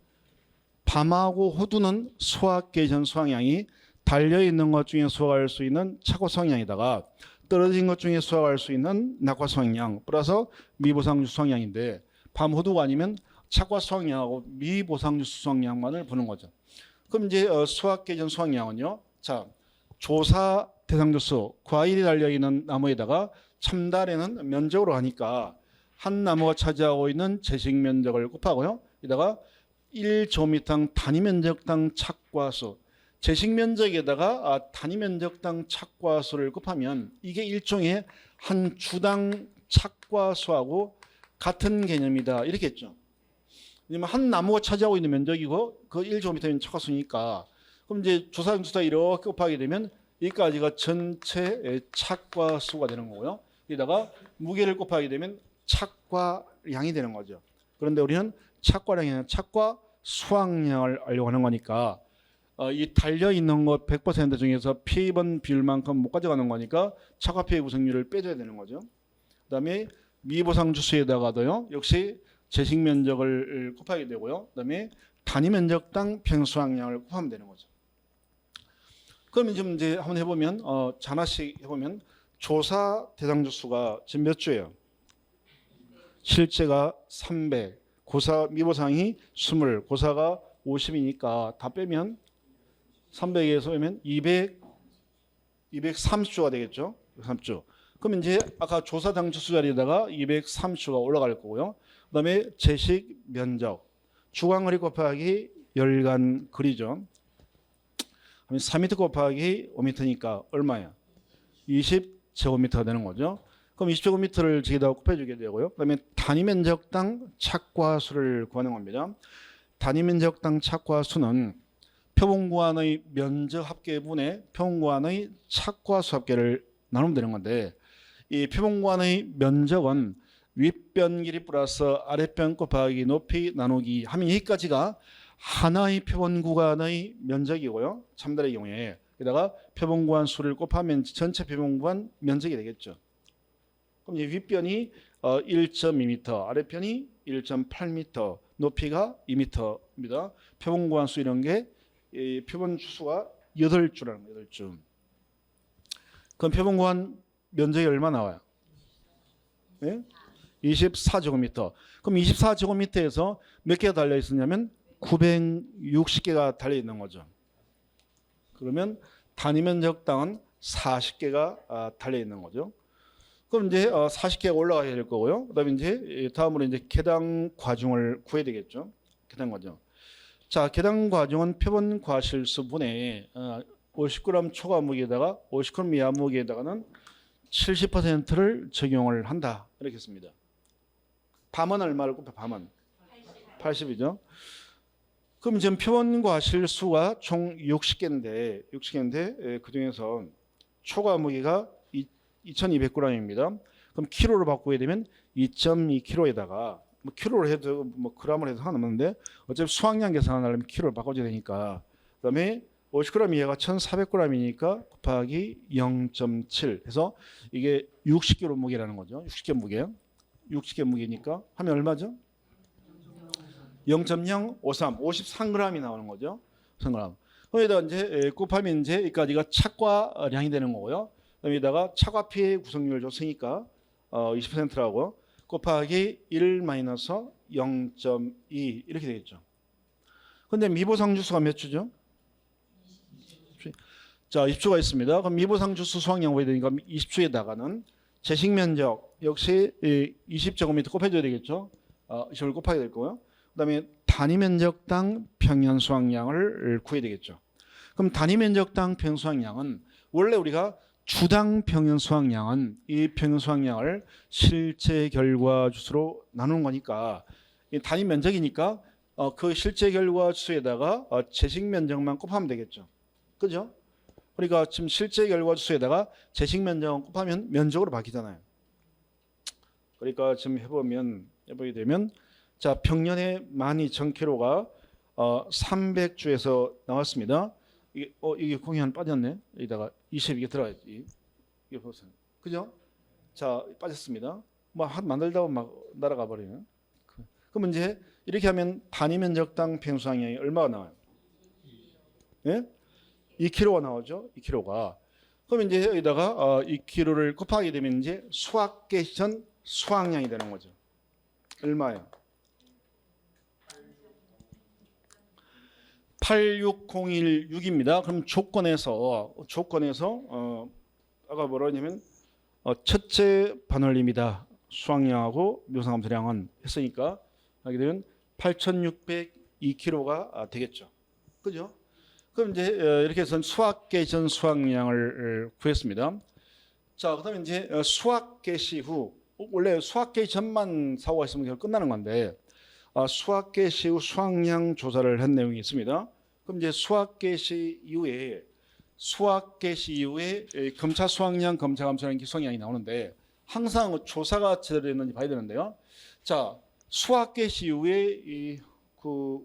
밤하고 호두는 수확하기 전 수확량이 달려 있는 것 중에 수확할 수 있는 차과 수확량에다가 떨어진 것 중에 수확할 수 있는 낙과 수확량 플러스 미보상주수 수확량인데, 밤 호두가 아니면 차과 수확량하고 미보상주수 수확량만을 보는 거죠. 그럼 이제 수확하기 전 수확량은요. 자, 조사 대상주수, 과일이 달려있는 나무에다가 참다래는 면적으로 하니까 한 나무가 차지하고 있는 재식 면적을 곱하고요. 이다가 1제곱미터 단위 면적당 착과수, 재식 면적에다가 단위 면적당 착과수를 곱하면 이게 일종의 한 주당 착과수하고 같은 개념이다, 이렇게 했죠. 왜냐면 한 나무가 차지하고 있는 면적이고 그 1제곱미터면 착과수니까, 그럼 이제 조사등수다 이렇게 곱하게 되면 여기까지가 전체 착과수가 되는 거고요. 여기다가 무게를 곱하게 되면 착과량이 되는 거죠. 그런데 우리는 착과량이 아니라 착과 수확량을 알려고 하는 거니까 이 달려 있는 것 100% 중에서 P번 비율만큼 못 가져가는 거니까 착과 P의 구성률을 빼줘야 되는 거죠. 그다음에 미보상 주수에다가도요, 역시 재식 면적을 곱하게 되고요. 그다음에 단위 면적당 평수확량을 곱하면 되는 거죠. 그러면 좀 이제 한번 해보면 하나씩 해보면 조사 대상 주수가 지금 몇 주예요? 실제가 300, 고사 미보상이 20, 고사가 50이니까 다 빼면 300에서 빼면 230주가 되겠죠. 230주. 그럼 이제 아까 조사 당주수 자리에다가 230주가 올라갈 거고요. 그다음에 재식 면적, 주광거리 곱하기 열간 거리죠. 4m 곱하기 5m니까 얼마야? 20제곱미터가 되는 거죠. 그럼 20제곱미터를 저기다 곱해주게 되고요. 그다음에 단위 면적당 착과수를 구하는 겁니다. 단위 면적당 착과수는 표본구간의 면적 합계분의 표본구간의 착과수 합계를 나누면 되는 건데, 이 표본구간의 면적은 윗변 길이 플러스 아랫변 곱하기 높이 나누기 하면 여기까지가 하나의 표본구간의 면적이고요. 참달의 경우에 여기다가 표본구간 수를 곱하면 전체 표본구간 면적이 되겠죠. 그럼 이제 윗변이 1.2m, 아랫변이 1.8m, 높이가 2m입니다. 표본구간 수 이런 게 표본 주수가 8주라는 거예요. 8주. 그럼 표본구간 면적이 얼마 나와요? 네? 24제곱미터. 그럼 24제곱미터에서 몇 개가 달려 있었냐면 960개가 달려 있는 거죠. 그러면 단위 면적당은 40개가 달려 있는 거죠. 그럼 이제 40개가 올라가야 될 거고요. 그다음에 이제 다음으로 이제 계당 과중을 구해야 되겠죠. 계당 과중. 자, 계당 과중은 표본 과실수분의 50g 초과 무게에다가 50g 이하 무게에다가는 70%를 적용을 한다, 이렇게 했습니다. 밤은 얼마를 곱해? 밤은 80이죠. 그럼 지금 표본 과실수가 총 60개인데 그 중에서 초과 무게가 2200g입니다. 그럼 키로로 바꾸게 되면 2.2kg에다가 키로로 해도 그램을 해도 상관없는데 어차피 수확량 계산하려면 키로로 바꿔줘야 되니까, 그다음에 50g 이하가 1400g이니까 곱하기 0.7 해서 이게 60kg 무게라는 거죠. 60개 무게니까 하면 얼마죠? 0.053, 53g이 나오는 거죠. 53g. 거기다 이제 곱하면 이제 여기까지가 착과량이 되는 거고요. 여기다가 착과 P의 구성률을 줬으니까 20%라고 곱하기 1 마이너스 0.2 이렇게 되겠죠. 근데 미보상 주수가 몇 주죠? 자, 20주가 있습니다. 그럼 미보상 주수 수확량 구해야 되니까 20주에다가는 재식 면적 역시 20제곱미터 곱해줘야 되겠죠. 20을 곱하게 될 거고요. 그다음에 단위 면적당 평년 수확량을 구해야 되겠죠. 그럼 단위 면적당 평수확량은 원래 우리가 주당 평균 수확량은 이 평균 수확량을 실제 결과 주수로 나누는 거니까 이 단위 면적이니까 그 실제 결과 주수에다가 제식 면적만 곱하면 되겠죠. 그죠? 그러니까 지금 실제 결과 주수에다가 제식 면적 곱하면 면적으로 바뀌잖아요. 그러니까 지금 해보게 되면 자 평년에 12,000kg가 300주에서 나왔습니다. 이게 공이 하나 빠졌네. 여기다가 20 들어가야지. 이게 보세요. 그죠? 자 빠졌습니다. 뭐 만들다가 막 날아가 버리네. 그럼 이제 이렇게 하면 단위 면적당 평수항량이 얼마가 나와요? 예? 2kg가 나오죠. 2kg가. 그럼 이제 여기다가 2kg를 곱하게 되면 이제 수확 개시 전 수확량이 되는 거죠. 얼마예요? 86016입니다. 그럼 조건에서 아까 뭐라 했냐면 첫째 반올림이다. 수확량하고 묘사감소량은 했으니까 하게 되면 8,602kg가 되겠죠. 그죠? 그럼 이제 이렇게 해서 수확 개시 전 수확량을 구했습니다. 자, 그다음에 이제 수확 개시 후 원래 수확 개시 전만 사고가 있으면 그냥 끝나는 건데 수확 개시 후 수확량 조사를 한 내용이 있습니다. 그럼 이제 수확 개시 이후에 검차 수확량, 검차 감소량, 기수확량이 나오는데 항상 조사가 제대로 됐는지 봐야 되는데요. 자, 수확 개시 이후에 그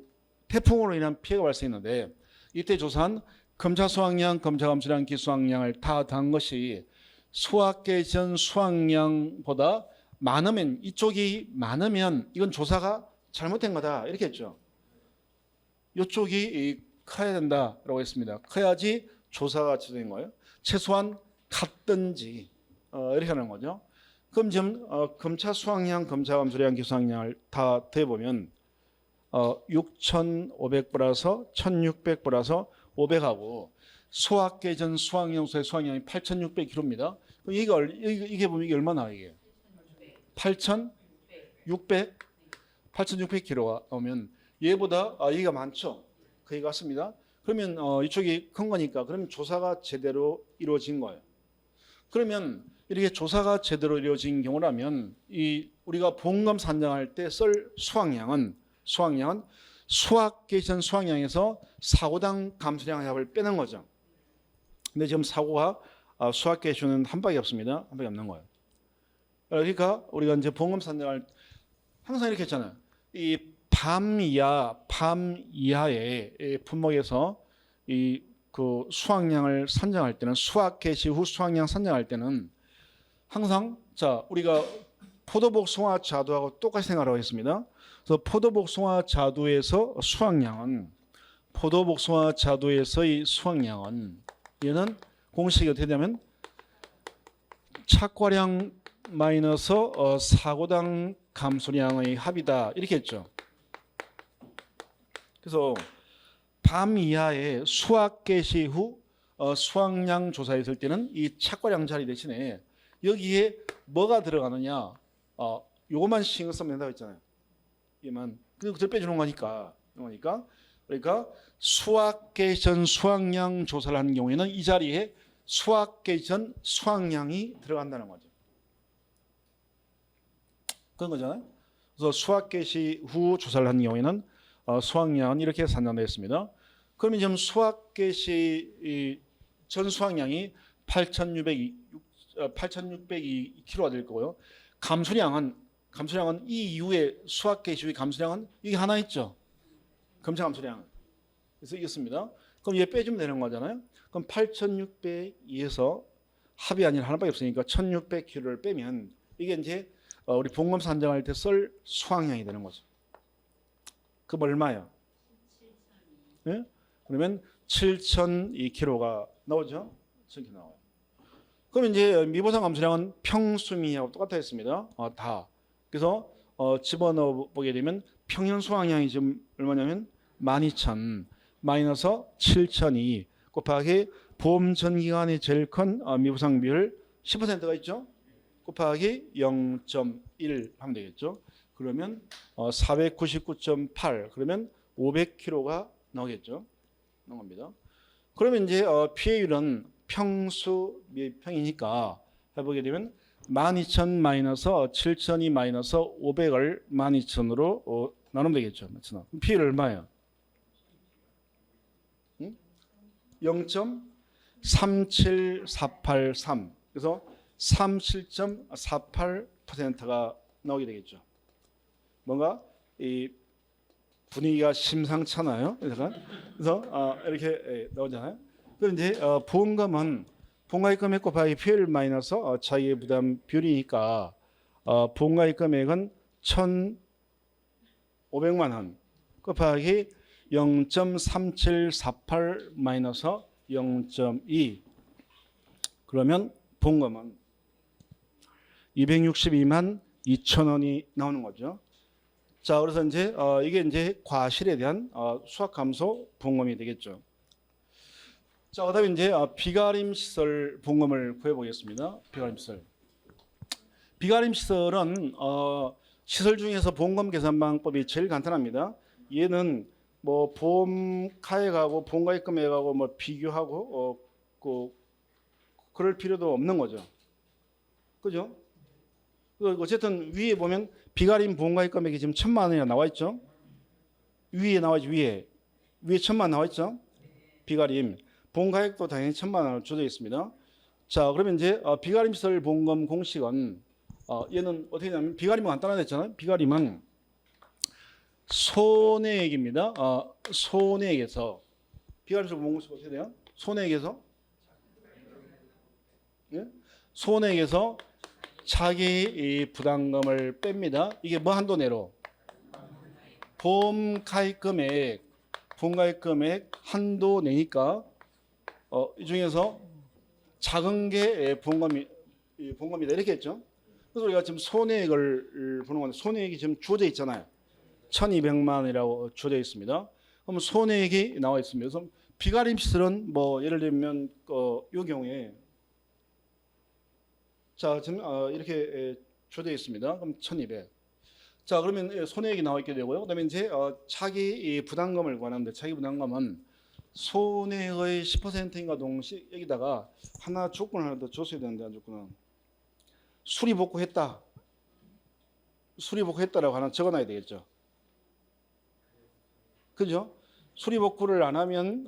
태풍으로 인한 피해가 발생했는데 이때 조사한 검차 수확량, 검차 감소량, 기수확량을 다 더한 것이 수확 개시 전 수확량보다 많으면 이쪽이 많으면 이건 조사가 잘못된 거다 이렇게 했죠. 이쪽이 커야 된다라고 했습니다. 커야지 조사가 제대로 된 거예요. 최소한 같든지 이렇게 하는 거죠. 그럼 지금 검차 수확량, 검차 감소량, 기수확량을 다 더해보면 6,500플러스 1,600플러스 500하고 수확 개시 전 수확량수의 수확량이 8,600kg입니다. 그럼 이게 보면 이게 얼마나 이게? 8,600kg가 나오면 얘보다 얘가 많죠. 거의 같습니다. 그러면 이쪽이 큰 거니까 그러면 조사가 제대로 이루어진 거예요. 그러면 이렇게 조사가 제대로 이루어진 경우라면 우리가 보험금 산정할 때 쓸 수확량은 수확 개시 전 수확량에서 사고당 감소량 합을 빼는 거죠. 근데 지금 사고가 수확 개시는 한 방에 없습니다. 한 방에 없는 거예요. 그러니까 우리가 이제 보험금 산정할 항상 이렇게 했잖아요. 이 밤 이하의 품목에서 그 수확량을 산정할 때는 수확 개시 후 수확량 산정할 때는 항상 자 우리가 포도복숭아 자두하고 똑같이 생각하고 있습니다. 그래서 포도복숭아 자두에서 포도복숭아 자두에서의 수확량은 얘는 공식이 어떻게 되냐면 착과량 마이너스 사고당 감소량의 합이다 이렇게 했죠. 그래서 밤 이하의 수확 개시 후 수확량 조사했을 때는 이 착과량 자리 대신에 여기에 뭐가 들어가느냐 요것만 신경 쓰면 된다고 했잖아요. 얘만 그리고 그걸 빼주는 거니까 그러니까 수확 개시 전 수확량 조사를 하는 경우에는 이 자리에 수확 개시 전 수확량이 들어간다는 거죠. 그런 거잖아요. 그래서 수확 개시 후 조사를 하는 경우에는 수확량은 이렇게 산정되어 있습니다. 그러면 지금 수확 개시 전 수확량이 8,602kg가 될 거고요. 감소량은 이 이후에 수확 개시 후의 감소량은 이게 하나 있죠. 검차 감소량. 그래서 이겼습니다. 그럼 얘 빼주면 되는 거잖아요. 그럼 8,602에서 합이 아니라 하나밖에 없으니까 1,600kg를 빼면 이게 이제 우리 보험금 산정할 때 쓸 수확량이 되는 거죠. 그럼 얼마예요? 네? 그러면 7,002kg가 나오죠? 7,000kg 나와요. 그럼 이제 미보상 감소량은 평수미하고 똑같아 있습니다. 다. 그래서 집어넣어 보게 되면 평균 수확량이 지금 얼마냐면 12,000 마이너스 7,002 곱하기 보험 전 기간이 제일 큰 미보상 비율 10%가 있죠? 곱하기 0.1 하면 되겠죠? 그러면 499.8 그러면 500kg가 나오겠죠? 나옵니다. 그러면 이제 피해율은 평수 몇 평이니까 해보게 되면 12,000 마이너스 7,000이 마이너스 500을 12,000으로 나누면 되겠죠. 그럼 P를 얼마예요? 0.37483. 그래서 37.48%가 나오게 되겠죠. 뭔가 이 분위기가 심상찮아요. 그래서 이렇게 나오잖아요. 그럼 이제 보험금은 보험가입 금액 곱하기 PL 마이너스 자기 부담 비율이니까 보험가입 금액은 1,500만 원 곱하기 0.3748 마이너스 0.2 그러면 보험금은 262만 2천 원이 나오는 거죠. 자, 그래서 이제 이게 이제 과실에 대한 수학 감소 보험금이 되겠죠. 자, 그다음에 이제 비가림 시설 보험금을 구해 보겠습니다. 비가림 시설. 비가림 시설은 시설 중에서 보험금 계산 방법이 제일 간단합니다. 얘는 뭐 보험 가액하고 보험 가입 금액하고 뭐 비교하고 그럴 필요도 없는 거죠. 그죠? 어쨌든 위에 보면 비가림 보험 가입 금액이 지금 1,000만 원이나 나와 있죠. 위에 나와 있죠. 위에 1,000만 원 나와 있죠. 비가림 보험 가액도 당연히 1,000만 원으로 주어져 있습니다. 자, 그러면 이제 비가림 시설 보험금 공식은 얘는 어떻게 되냐면 비가림은 간단하잖아요. 비가림은 손해액입니다. 손해액에서 비가림 시설 보험금 공식 어떻게 돼요? 손해액에서 예? 손해액에서 자기 부담금을 뺍니다. 이게 뭐 한도 내로? 보험 가입 금액 한도 내니까 이 중에서 작은 게 보험금이다 이렇게 했죠. 그래서 우리가 지금 손해액을 보는 건데 손해액이 지금 주어져 있잖아요. 1,200만 원이라고 주어져 있습니다. 그럼 손해액이 나와 있습니다. 그래서 비가림 시설은 뭐 예를 들면 이 경우에 자, 지금 이렇게 주어져 있습니다. 그럼 1,200. 자, 그러면 손해액이 나와 있게 되고요. 그다음에 이제 차기 부담금을 구하는데 차기 부담금은 손해액의 10%인가 동시 여기다가 하나 조건을 하나 더 줬어야 되는데 안 줬구나. 수리복구했다. 수리복구했다라고 하나 적어놔야 되겠죠. 그죠? 수리복구를 안 하면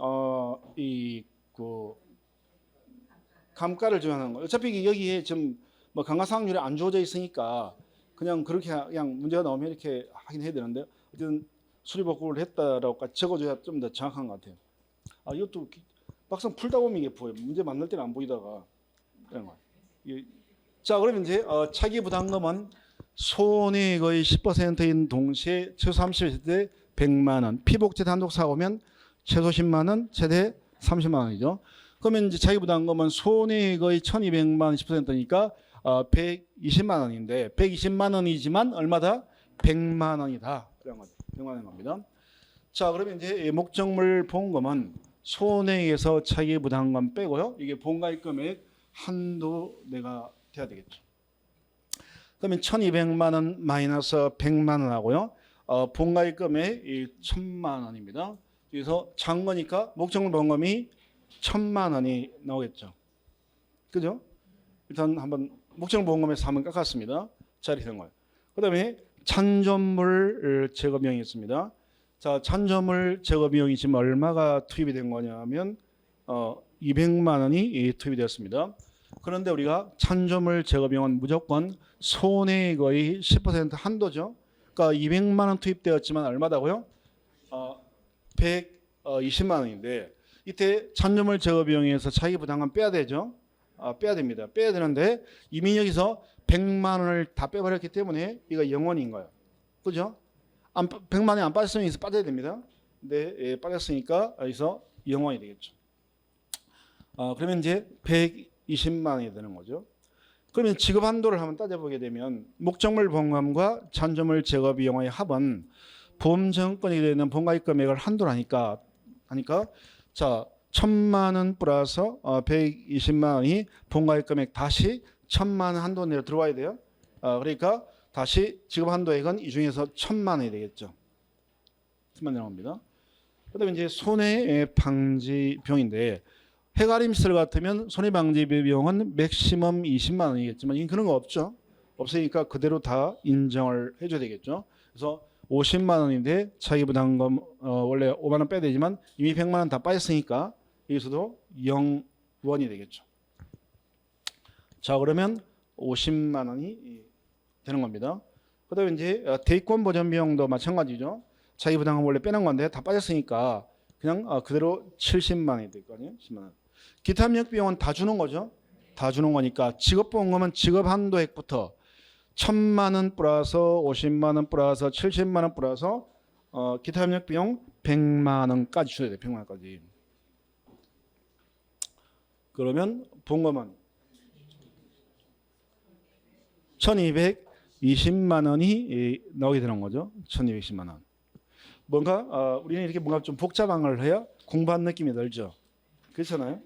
감가를 정하는 거. 어차피 여기에 지금 뭐 감가상각률이 안 주어져 있으니까 그냥 그렇게 그냥 문제가 나오면 이렇게 하긴 해야 되는데 어쨌든 수리복구를 했다라고 적어줘야 좀 더 정확한 것 같아요. 이것도 막상 풀다 보면 이게 보여요. 문제 만들 때는 안 보이다가 그런 거. 자, 그러면 이제 차기 부담금은 손해액의 10%인 동시에 최소 30대 100만 원. 피복제 단독 사고면 최소 10만 원, 최대 30만 원이죠. 그러면 이제 차기 부담금은 손해액의 1,200만 원 10%니까 120만 원인데 120만 원이지만 얼마다? 100만 원이다. 그런 거죠. 100만 원인 겁니다. 자, 그러면 이제 목적물 보험금은 손해액에서 차기 부담금 빼고요. 이게 보험가입 금액 한도 내가 돼야 되겠죠. 그러면 1,200만 원 마이너스 100만 원 하고요. 보험가입 금액 1,000만 원입니다. 그래서 작은 거니까 목적물 보험금이 1,000만 원이 나오겠죠. 그죠? 일단 한번 목적물 보험금에서 한번 깎았습니다. 자, 이렇게 된 거예요. 그 다음에 찬조물 제거 비용이 있습니다. 자, 찬조물 제거 비용이 지금 얼마가 투입이 된 거냐면 200만 원이 투입이 되었습니다. 그런데 우리가 찬조물 제거 비용은 무조건 손해액의 10% 한도죠. 그러니까 200만 원 투입되었지만 얼마다고요? 120만 원인데 이때 찬조물 제거 비용에서 차기 부담금 빼야 되죠. 빼야 됩니다. 빼야 되는데 이미 여기서 100만 원을 다 빼버렸기 때문에 이거 0원인 거예요. 그죠? 100만 원이 안 빠졌으면 여기서 빠져야 됩니다. 근데 빠졌으니까 여기서 0원이 되겠죠. 그러면 이제 120만 원이 되는 거죠. 그러면 지급 한도를 한번 따져보게 되면 목적물 보험금과 찬조물 제거 비용의 합은 보험 정권이 되는 보험가입 금액을 한도로 하니까 자 1,000만 원 플러스 120만 원이 보험가입 금액 다시 1,000만 원 한도 내로 들어와야 돼요. 그러니까 다시 지급 한도액은 이 중에서 1,000만 원이 되겠죠. 1,000만 원 나옵니다. 그다음에 이제 손해 방지 비용인데 해가림 시설 같으면 손해방지 비용은 맥시멈 20만 원이겠지만 이건 그런 거 없죠. 없으니까 그대로 다 인정을 해줘야 되겠죠. 그래서 50만 원인데 차기부담금 원래 5만 원 빼야 되지만 이미 100만 원 다 빠졌으니까 여기서도 0원이 되겠죠. 자, 그러면 50만 원이 되는 겁니다. 그다음에 이제 대입권 보전 비용도 마찬가지죠. 차기부담금 원래 빼는 건데 다 빠졌으니까 그냥 그대로 70만 원이 될 거 아니에요. 10만 원. 기타 협력 비용은 다 주는 거죠. 다 주는 거니까 직업보험금은 직업 한도액부터 1,000만 원 플러스 50만 원 플러스 70만 원 플러스 기타 협력 비용 100만 원까지 줘야 돼. 100만 원까지. 그러면 보험금은 1,220만 원이 나오게 되는 거죠. 1,220만 원. 뭔가 우리는 이렇게 뭔가 좀 복잡한 걸 해야 공부한 느낌이 들죠. 그렇잖아요.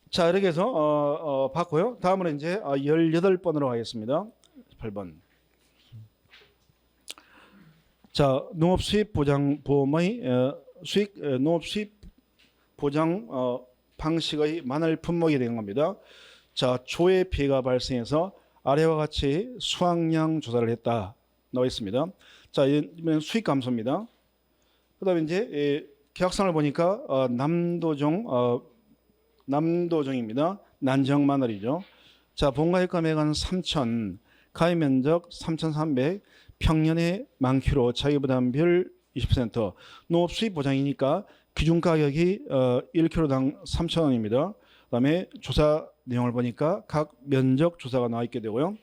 자, 이렇게 해서 봤고요. 다음으로 이제 18번으로 가겠습니다. 8번. 자, 농업 수입 보장 보험의 농업 수입 보장 방식의 만월 품목이 되는 겁니다. 자, 조회 피해가 발생해서 아래와 같이 수확량 조사를 했다 나와 있습니다. 자, 이번엔 수익 감소입니다. 그다음에 이제 계약상을 보니까 남도종입니다. 난정 마늘이죠. 자, 본가액 금액은 3,000, 가입 면적 3,300, 평년에 만 킬로, 자기부담비율 20%. 농업 수입 보장이니까 기준 가격이 1kg당 3,000원입니다. 그다음에 조사 내용을 보니까 각 면적 조사가 나와 있게 되고요.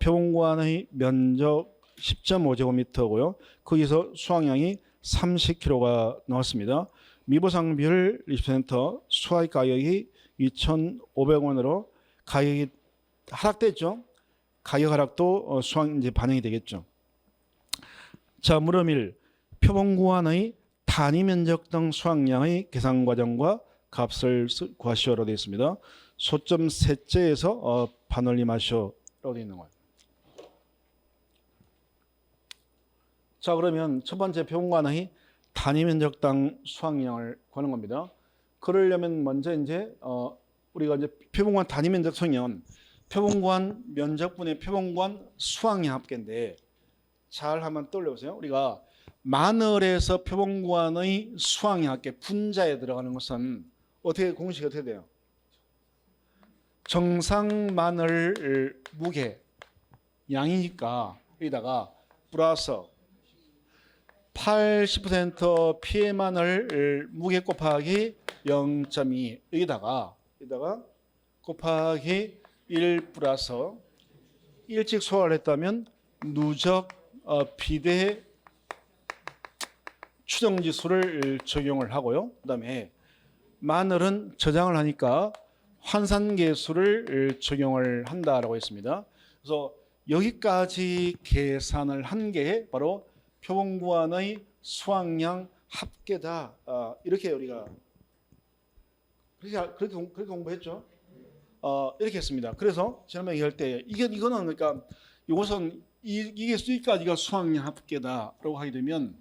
표본관의 면적 10.5제곱미터고요. 거기서 수확량이 30kg가 나왔습니다. 미보상 비율 20%, 수확 가격이 2,500원으로 가격이 하락됐죠. 가격 하락도 수확 이제 반영이 되겠죠. 자, 물음 1. 표본구안의 단위 면적 등 수확량의 계산 과정과 값을 구하시오로 되어 있습니다. 소점 셋째에서 반올림하시오라고 되어 있는 거예요. 자, 그러면 첫 번째 표본관의 단위 면적당 수확량을 구하는 겁니다. 그러려면 먼저 이제 우리가 이제 표본관 단위 면적 수확량은 표본관 면적분의 표본관 수확량 합계인데 잘 한번 떠올려 보세요. 우리가 마늘에서 표본관의 수확량 합계 분자에 들어가는 것은 어떻게 공식이 어떻게 돼요? 정상 마늘 무게 양이니까 여기다가 플러스 80% 피해 마늘 무게 곱하기 0.2 여기다가 곱하기 1 플러스 일찍 소화를 했다면 누적 비대 추정지수를 적용을 하고요. 그 다음에 마늘은 저장을 하니까 환산계수를 적용을 한다라고 했습니다. 그래서 여기까지 계산을 한 게 바로 표본구안의 수확량 합계다. 이렇게 우리가 그렇게 공부했죠. 이렇게 했습니다. 그래서 지난번에 얘기할 때 이거는 그러니까 이것은 이게 수익까지가 수확량 합계다라고 하게 되면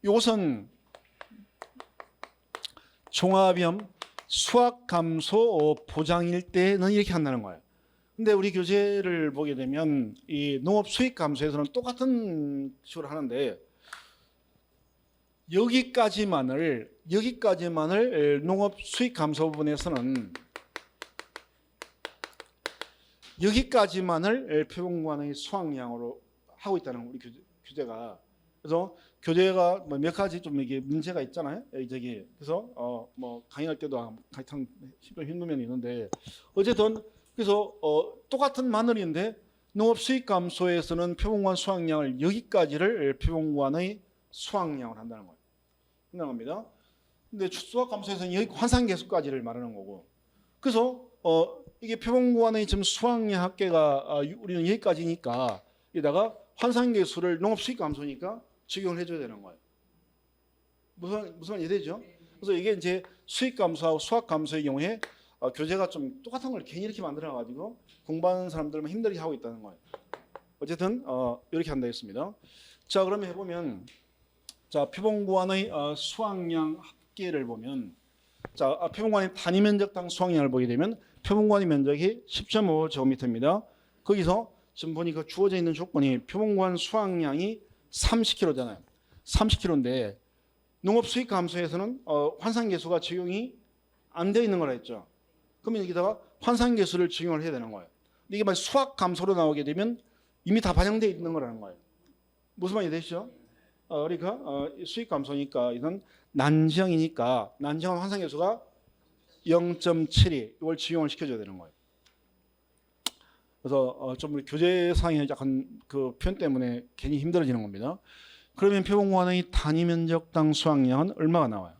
이것은 종합염 수확 감소 보장일 때는 이렇게 한다는 거예요. 근데 우리 교재를 보게 되면 이 농업 수익 감소에서는 똑같은 식으로 하는데 여기까지만을 농업 수익 감소 부분에서는 여기까지만을 표본관의 수확량으로 하고 있다는 우리 교재가. 그래서 교재가 몇 가지 좀 이게 문제가 있잖아요. 여기저기. 그래서 뭐 강의할 때도 참 힘든 면이 있는데 어쨌든 그래서 똑같은 마늘인데 농업 수익 감소에서는 표본관 수확량을 여기까지를 표본관의 수확량을 한다는 거예요. 한다는 겁니다. 근데 수확 감소에서는 여기 환산 계수까지를 말하는 거고. 그래서 이게 표본관의 지금 수확량 합계가 우리는 여기까지니까 여기다가 환산 계수를 농업 수익 감소니까 적용을 해줘야 되는 거예요. 무슨 이해되죠? 그래서 이게 이제 수익 감소하고 수확 감소의 경우에 교재가 좀 똑같은 걸 괜히 이렇게 만들어가지고 공부하는 사람들만 힘들게 하고 있다는 거예요. 어쨌든 이렇게 한다 했습니다. 자, 그러면 해보면 자 표본구안의 수확량 합계를 보면 자, 표본관의 단위 면적당 수확량을 보게 되면 표본관의 면적이 10.5제곱미터입니다. 거기서 지금 보니까 주어져 있는 조건이 표본관 수확량이 30kg잖아요. 30kg인데 농업 수익 감소에서는 환산계수가 적용이 안 되어 있는 거라 했죠. 그러면 여기다가 환산계수를 적용을 해야 되는 거예요. 근데 이게 만약 수확 감소로 나오게 되면 이미 다 반영되어 있는 거라는 거예요. 무슨 말이 되시죠? 그러니까 수익 감소니까 이건 난지형이니까 난지형 환산계수가 0.72 이걸 적용을 시켜줘야 되는 거예요. 그래서 좀 우리 교재상의 약간 그 표현 때문에 괜히 힘들어지는 겁니다. 그러면 표본관의 단위 면적당 수확량은 얼마가 나와요?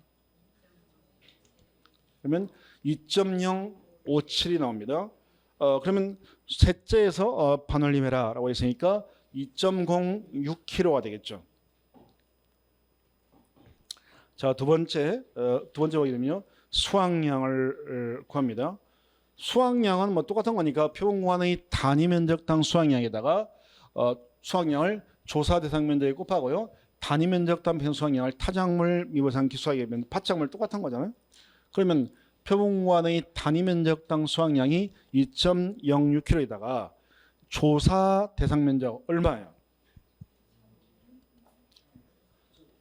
그러면 2.057이 나옵니다. 그러면 셋째에서 반올림해라라고 했으니까 2.06kg가 되겠죠. 자, 두 번째 보게 되면요. 수확량을 구합니다. 수확량은 뭐 똑같은 거니까 표본관의 단위 면적당 수확량에다가 수확량을 조사 대상 면적에 곱하고요. 단위 면적당 편 수확량을 타작물 미보상 기수하게 되면 파작물 똑같은 거잖아요. 그러면 표본관의 단위 면적당 수확량이 2.06kg에다가 조사 대상 면적 얼마예요?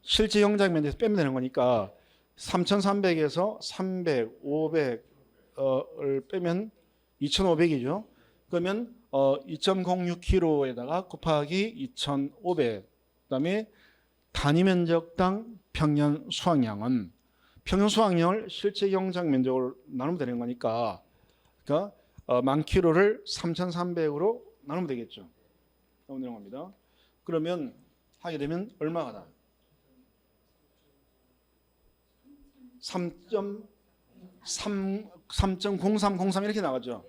실제 영작 면적에서 빼면 되는 거니까 3,300에서 300, 500을 빼면 2,500이죠. 그러면 2.06kg에다가 곱하기 2,500 그다음에 단위 면적당 평년 수확량은 평년 수확량을 실제 영작 면적으로 나누면 되는 거니까 그러니까 10,000kg를 3,300으로 나누면 되겠죠. 나누면 되는 겁니다. 그러면 하게 되면 얼마가 나요? 3.0303 이렇게 나가죠.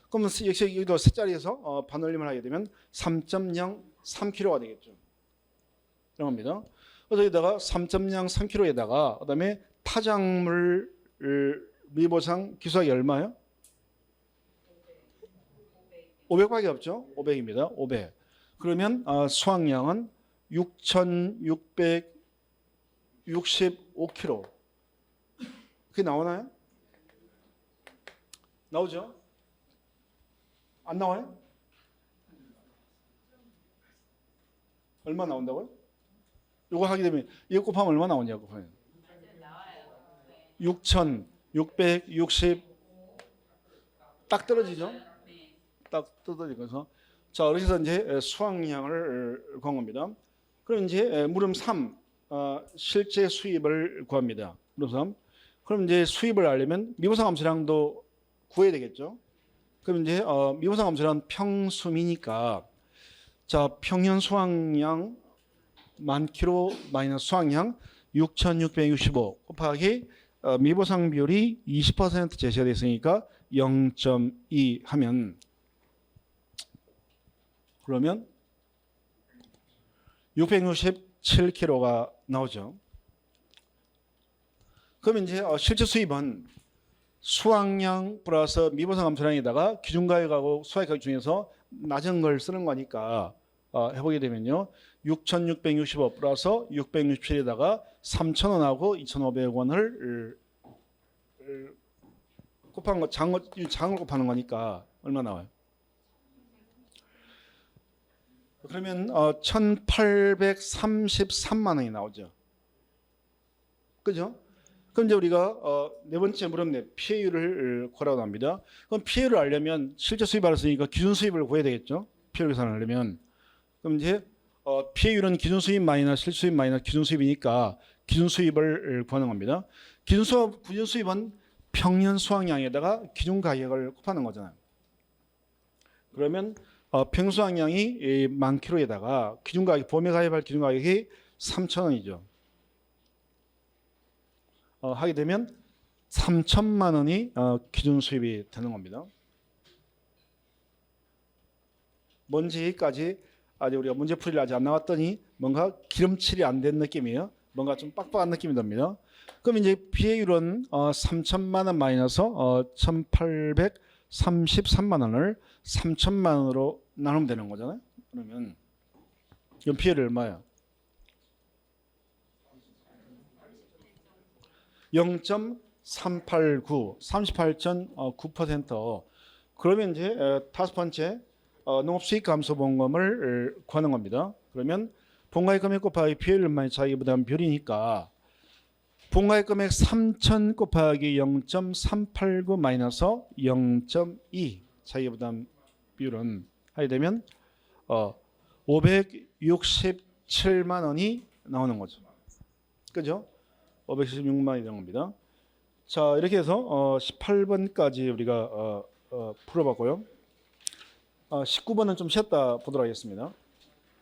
그러면 역시 여기도 세 자리에서 반올림을 하게 되면 3.03kg가 되겠죠. 이런 겁니다. 그래서 여기다가 3.03kg에다가 그다음에 타작물 미보상 기수하기 얼마요? 500밖에 없죠. 500입니다. 500. 그러면 수확량은 6,665kg. 그게 나오나요? 나오죠? 안 나와요? 얼마 나온다고요? 이거 하게 되면 이거 곱하면 얼마 나오냐고. 6,660 딱 떨어지죠? 딱 떨어지면서 자, 그래서 이제 수확량을 구한 겁니다. 그럼 이제 물음 3 실제 수입을 구합니다. 물음 3. 그럼 이제 수입을 알려면 미보상 함수량도 구해야 되겠죠. 그럼 이제 미보상 함수량은 평수미니까 자, 평년 수확량 10,000kg 마이너스 수확량 6,665 곱하기 미보상 비율이 20% 제시가 됐으니까 0.2 하면 그러면 667kg가 나오죠. 그러면 이제 실제 수입은 수확량 플러스 미보상 함수량에다가 기준가격하고 수확가격 중에서 낮은 걸 쓰는 거니까 해보게 되면요. 6,665 플러스 667에다가 3,000원하고 2,500원을 곱한 거 장을 곱하는 거니까 얼마 나와요? 그러면 1,833만 원이 나오죠. 그죠? 그럼 이제 우리가 네 번째 물음네 피해율을 구하라고 합니다. 그럼 피해율을 알려면 실제 수입을 알았으니까 기준 수입을 구해야 되겠죠. 피해율 계산을 하려면. 그럼 이제 피해율은 기준 수입 마이너스 실제 수입 마이너스 기준 수입이니까 기준 수입을 구하는 겁니다. 기준 수입은 평년 수확량에다가 기준 가격을 곱하는 거잖아요. 그러면 평수확량이 10,000kg에다가 기준 가격 봄에 가입할 기준 가격이 3,000원이죠. 하게 되면 3천만 원이 기준 수입이 되는 겁니다. 뭔지 여기까지 아직 우리가 문제풀이를 아직 안 나왔더니 뭔가 기름칠이 안 된 느낌이에요. 뭔가 좀 빡빡한 느낌이 듭니다. 그럼 이제 비해율은 3천만 원 마이너스 1,833만 원을 3천만 원으로 나누면 되는 거잖아요. 그러면 이건 비해율이 얼마야? 0.4 389, 38.9%. 그러면 이제 다섯 번째 농업수익 감소 보험금을 구하는 겁니다. 그러면 본가액 금액 곱하기 비율만의 자기부담 비율이니까 본가액 금액 3,000 곱하기 0.389 마이너스 0.2 자기부담 비율은 하게 되면 567만 원이 나오는 거죠. 그죠? 516만 원이 되는 겁니다. 자, 이렇게 해서 18번까지 우리가 풀어봤고요. 19번은 좀 쉬었다 보도록 하겠습니다.